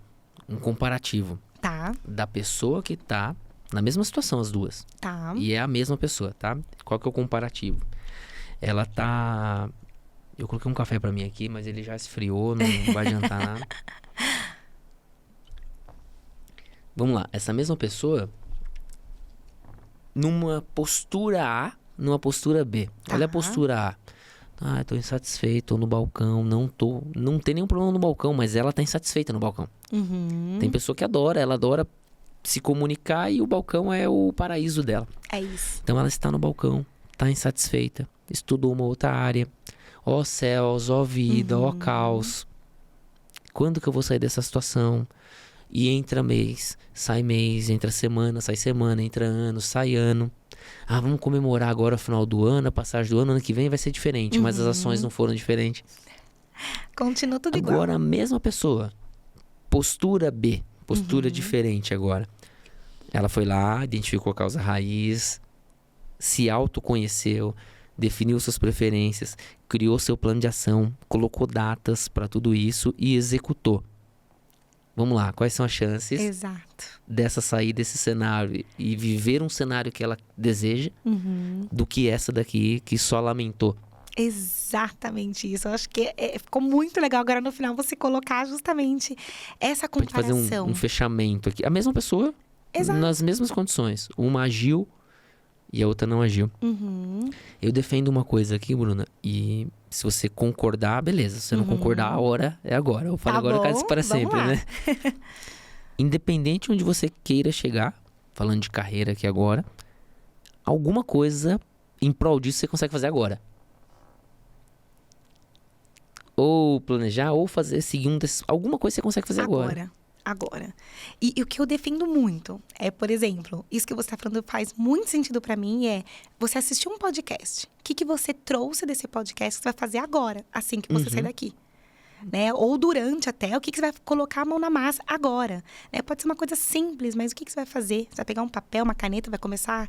um comparativo. Tá. Da pessoa que tá na mesma situação, as duas. Tá. E é a mesma pessoa, tá? Qual que é o comparativo? Ela tá... Eu coloquei um café pra mim aqui, mas ele já esfriou, não vai adiantar nada. Vamos lá. Essa mesma pessoa, numa postura A, numa postura B. Olha a postura A. Tô insatisfeito, tô no balcão, não tem nenhum problema no balcão, mas ela tá insatisfeita no balcão. Tem pessoa que ela adora se comunicar e o balcão é o paraíso dela. É isso. Então ela está no balcão, tá insatisfeita, estudou uma outra área. Ó céus, ó vida, ó caos. Quando que eu vou sair dessa situação? E entra mês, entra semana, sai semana, entra ano, sai ano. Vamos comemorar agora o final do ano, a passagem do ano que vem vai ser diferente, mas as ações não foram diferentes. Continua tudo igual. Agora a mesma pessoa, postura B, postura diferente agora. Ela foi lá, identificou a causa raiz, se autoconheceu, definiu suas preferências, criou seu plano de ação, colocou datas para tudo isso e executou. Vamos lá, quais são as chances dessa sair desse cenário e viver um cenário que ela deseja do que essa daqui que só lamentou? Exatamente isso. Eu acho que ficou muito legal agora no final você colocar justamente essa comparação. Pode fazer um fechamento aqui. A mesma pessoa, nas mesmas condições. Uma agiu e a outra não agiu. Eu defendo uma coisa aqui, Bruna, e se você concordar, beleza. Se você não concordar, a hora é agora. Eu falo agora, caso para sempre, né? Independente onde você queira chegar, falando de carreira aqui agora, alguma coisa em prol disso você consegue fazer agora. Ou planejar, ou seguir alguma coisa você consegue fazer agora. E o que eu defendo muito é, por exemplo, isso que você está falando faz muito sentido para mim, você assistiu um podcast. O que você trouxe desse podcast que você vai fazer agora, assim que você sair daqui? Né? Ou durante até, o que você vai colocar a mão na massa agora? Né? Pode ser uma coisa simples, mas o que você vai fazer? Você vai pegar um papel, uma caneta, vai começar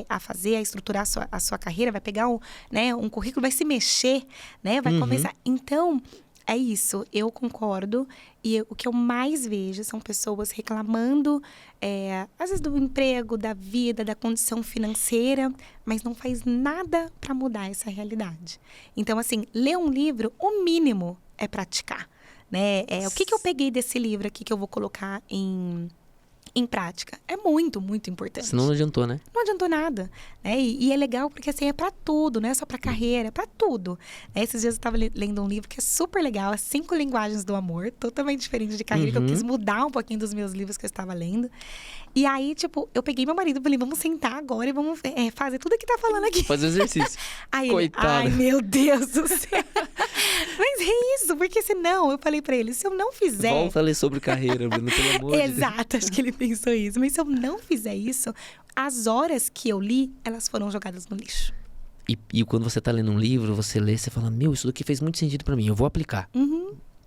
a fazer, a estruturar a sua carreira, vai pegar um currículo, vai se mexer, né? Vai começar. Então, é isso, eu concordo. E o que eu mais vejo são pessoas reclamando, às vezes do emprego, da vida, da condição financeira, mas não faz nada para mudar essa realidade. Então, assim, ler um livro, o mínimo é praticar. né? O que eu peguei desse livro aqui que eu vou colocar em prática? É muito, muito importante. Senão não adiantou, né? Não adiantou nada, né? E é legal porque, assim, é pra tudo, não é só pra carreira, é pra tudo. Esses dias eu tava lendo um livro que é super legal, As 5 Linguagens do Amor, totalmente diferente de carreira, que eu quis mudar um pouquinho dos meus livros que eu estava lendo. E aí, tipo, eu peguei meu marido e falei, vamos sentar agora e vamos fazer tudo que tá falando aqui. Fazer exercício. Aí Coitado. ai, meu Deus do céu. Mas é isso, porque senão, eu falei pra ele, se eu não fizer... Volta a ler sobre carreira, Bruno, pelo amor de Deus. Exato, acho que ele pensou isso. Mas se eu não fizer isso, as horas que eu li, elas foram jogadas no lixo. E quando você tá lendo um livro, você lê, você fala, meu, isso daqui fez muito sentido pra mim, eu vou aplicar.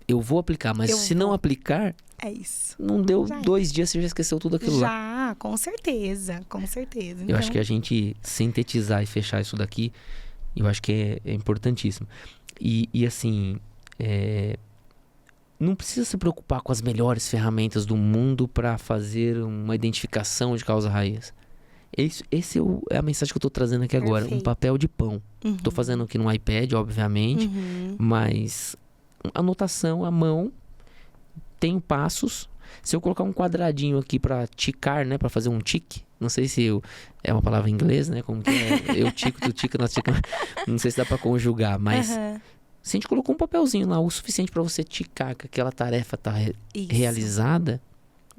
Eu vou aplicar, mas se não aplicar... É isso. Não deu 2 dias, você já esqueceu tudo aquilo lá. Já, com certeza, com certeza. Eu Então, acho que a gente sintetizar e fechar isso daqui, eu acho que é importantíssimo. E assim, não precisa se preocupar com as melhores ferramentas do mundo para fazer uma identificação de causa raiz. Esse é a mensagem que eu tô trazendo aqui agora. Perfeito. Um papel de pão. Tô fazendo aqui no iPad, obviamente, mas anotação à mão, tem passos. Se eu colocar um quadradinho aqui para ticar, né, para fazer um tique, não sei se é uma palavra em inglês, né, como que é? Eu tico, tu tica, nós ticamos. Não sei se dá para conjugar, mas se a gente colocou um papelzinho lá, o suficiente para você ticar que aquela tarefa tá realizada,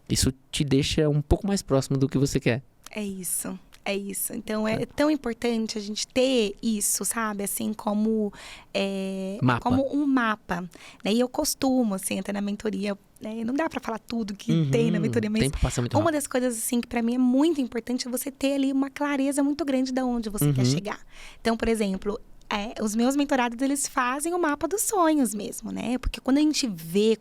isso te deixa um pouco mais próximo do que você quer. É isso. É isso. Então, é tão importante a gente ter isso, sabe? Assim, como como um mapa. Né? E eu costumo, assim, até na mentoria, né? Não dá pra falar tudo que tem na mentoria, mas tempo passa muito uma rápido. das coisas, assim, que pra mim é muito importante é você ter ali uma clareza muito grande de onde você quer chegar. Então, por exemplo... os meus mentorados, eles fazem o mapa dos sonhos mesmo, né? Porque quando a gente vê,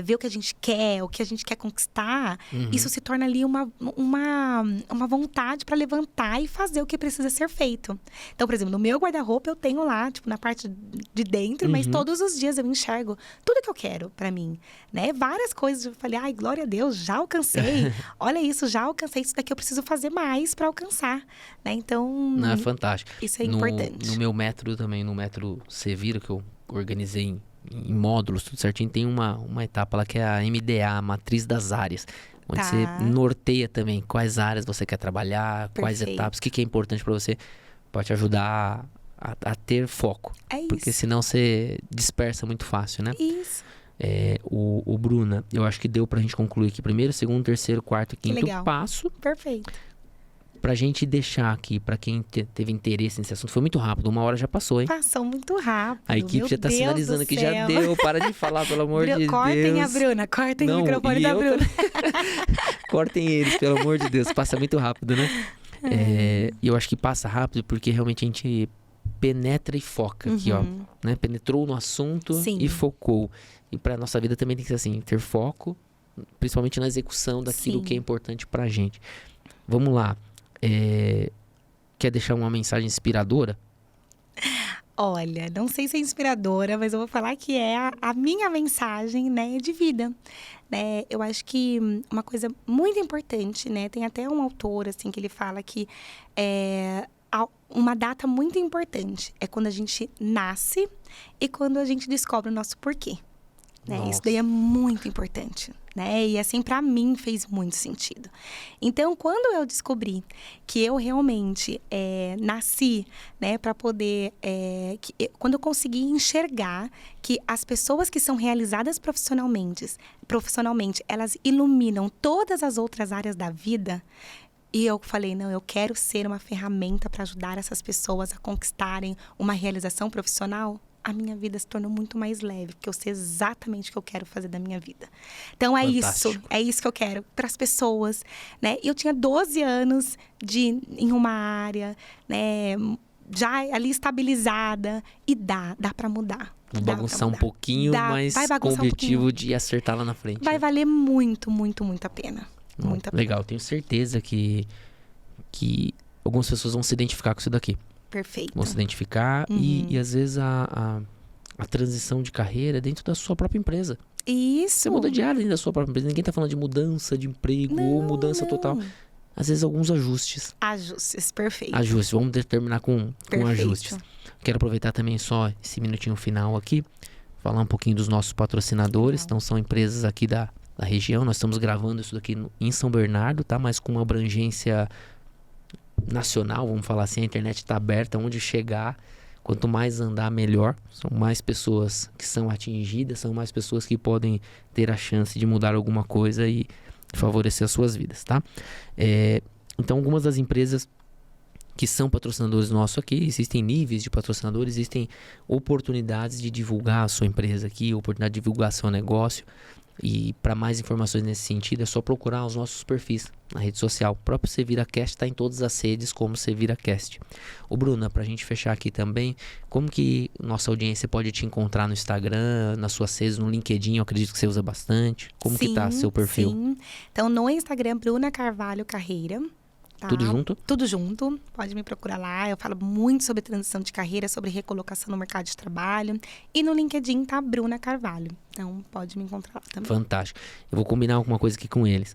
vê o que a gente quer, o que a gente quer conquistar, isso se torna ali uma vontade para levantar e fazer o que precisa ser feito. Então, por exemplo, no meu guarda-roupa eu tenho lá, tipo, na parte de dentro, mas todos os dias eu enxergo tudo que eu quero para mim, né? Várias coisas, eu falei, ai, glória a Deus, já alcancei. Olha isso, já alcancei, isso daqui eu preciso fazer mais para alcançar, né? Então... Não, é fantástico. Isso é importante. No meu método também, no método Sevira, que eu organizei em módulos, tudo certinho, tem uma etapa lá que é a MDA, a Matriz das Áreas. Onde você norteia também quais áreas você quer trabalhar, quais etapas, o que é importante para você. Pode te ajudar a ter foco. É isso. Porque senão você dispersa muito fácil, né? Isso. O Bruna, eu acho que deu pra gente concluir aqui. Primeiro, segundo, terceiro, quarto, quinto passo. Perfeito. Pra gente deixar aqui, pra quem teve interesse nesse assunto, foi muito rápido, 1 hora já passou, hein? Passou muito rápido. A equipe já tá sinalizando que já deu, para de falar, pelo amor de Deus. Cortem a Bruna, cortem o microfone da Bruna. Cortem eles, pelo amor de Deus, passa muito rápido, né? E eu acho que passa rápido porque realmente a gente penetra e foca aqui, ó. Né? Penetrou no assunto e focou. E pra nossa vida também tem que ser assim, ter foco, principalmente na execução daquilo que é importante pra gente. Vamos lá. Quer deixar uma mensagem inspiradora? Olha, não sei se é inspiradora, mas eu vou falar que é a minha mensagem, né, de vida. Né? Eu acho que uma coisa muito importante, né, tem até um autor, assim, que ele fala que uma data muito importante é quando a gente nasce e quando a gente descobre o nosso porquê. Né? Isso daí é muito importante, né? E assim, pra mim, fez muito sentido. Então, quando eu descobri que eu realmente nasci, né, para poder... quando eu consegui enxergar que as pessoas que são realizadas profissionalmente, elas iluminam todas as outras áreas da vida... E eu falei, não, eu quero ser uma ferramenta para ajudar essas pessoas a conquistarem uma realização profissional. A minha vida se tornou muito mais leve, porque eu sei exatamente o que eu quero fazer da minha vida. Então, é isso que eu quero para as pessoas, né? Eu tinha 12 anos em uma área, né, já ali estabilizada, e dá para mudar. Vou bagunçar um pouquinho, mas com o objetivo de acertar lá na frente. Vai valer muito, muito, muito a pena. Muito a pena. Legal, tenho certeza que algumas pessoas vão se identificar com isso daqui. Perfeito. Vão se identificar e às vezes a transição de carreira é dentro da sua própria empresa. Isso. Você muda de área dentro da sua própria empresa. Ninguém tá falando de mudança de emprego ou mudança total. Às vezes alguns ajustes. Ajustes, perfeito. Ajustes, vamos terminar com ajustes. Quero aproveitar também só esse minutinho final aqui. falar um pouquinho dos nossos patrocinadores. Legal. Então, são empresas aqui da região. Nós estamos gravando isso daqui em São Bernardo, tá? Mas com uma abrangência nacional, vamos falar assim. A internet está aberta, onde chegar, quanto mais andar, melhor. São mais pessoas que são atingidas, são mais pessoas que podem ter a chance de mudar alguma coisa e favorecer as suas vidas, tá? Então, algumas das empresas que são patrocinadores nossos aqui, existem níveis de patrocinadores, existem oportunidades de divulgar a sua empresa aqui, oportunidade de divulgar seu negócio. E para mais informações nesse sentido, é só procurar os nossos perfis na rede social. O próprio SeviraCast está em todas as redes como SeviraCast. Ô Bruna, para a gente fechar aqui também, como que nossa audiência pode te encontrar no Instagram, nas suas redes, no LinkedIn? Eu acredito que você usa bastante. Como que tá seu perfil? Sim. Então, no Instagram, Bruna Carvalho Carreira. Tá? Tudo junto? Tudo junto. Pode me procurar lá. Eu falo muito sobre transição de carreira, sobre recolocação no mercado de trabalho. E no LinkedIn tá Bruna Carvalho. Então, pode me encontrar lá também. Fantástico. Eu vou combinar alguma coisa aqui com eles.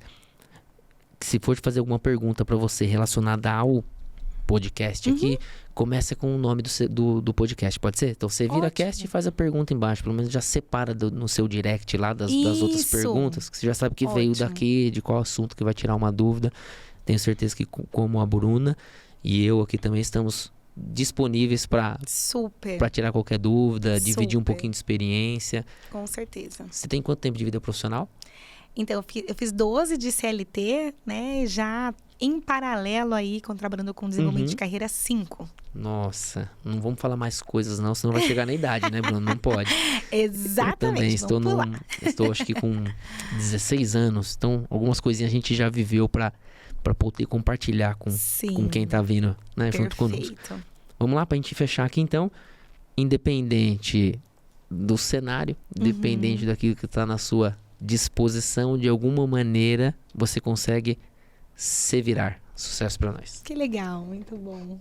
Se for fazer alguma pergunta para você relacionada ao podcast aqui, começa com o nome do podcast, pode ser? Então, você vira cast e faz a pergunta embaixo. Pelo menos já separa no seu direct lá das outras perguntas. Que você já sabe que veio daqui, de qual assunto que vai tirar uma dúvida. Tenho certeza que como a Bruna e eu aqui também estamos disponíveis para tirar qualquer dúvida, dividir um pouquinho de experiência. Com certeza. Você tem quanto tempo de vida profissional? Então, eu fiz 12 de CLT, né? Já em paralelo aí, trabalhando com desenvolvimento de carreira, 5. Nossa, não vamos falar mais coisas não, senão vai chegar na idade, né, Bruno? Não pode. Exatamente, eu também estou acho que com 16 anos, então algumas coisinhas a gente já viveu para poder compartilhar com quem tá vindo, né, junto conosco. Vamos lá, pra gente fechar aqui então. Independente do cenário, independente daquilo que tá na sua disposição, de alguma maneira você consegue se virar. Sucesso para nós. Que legal, muito bom.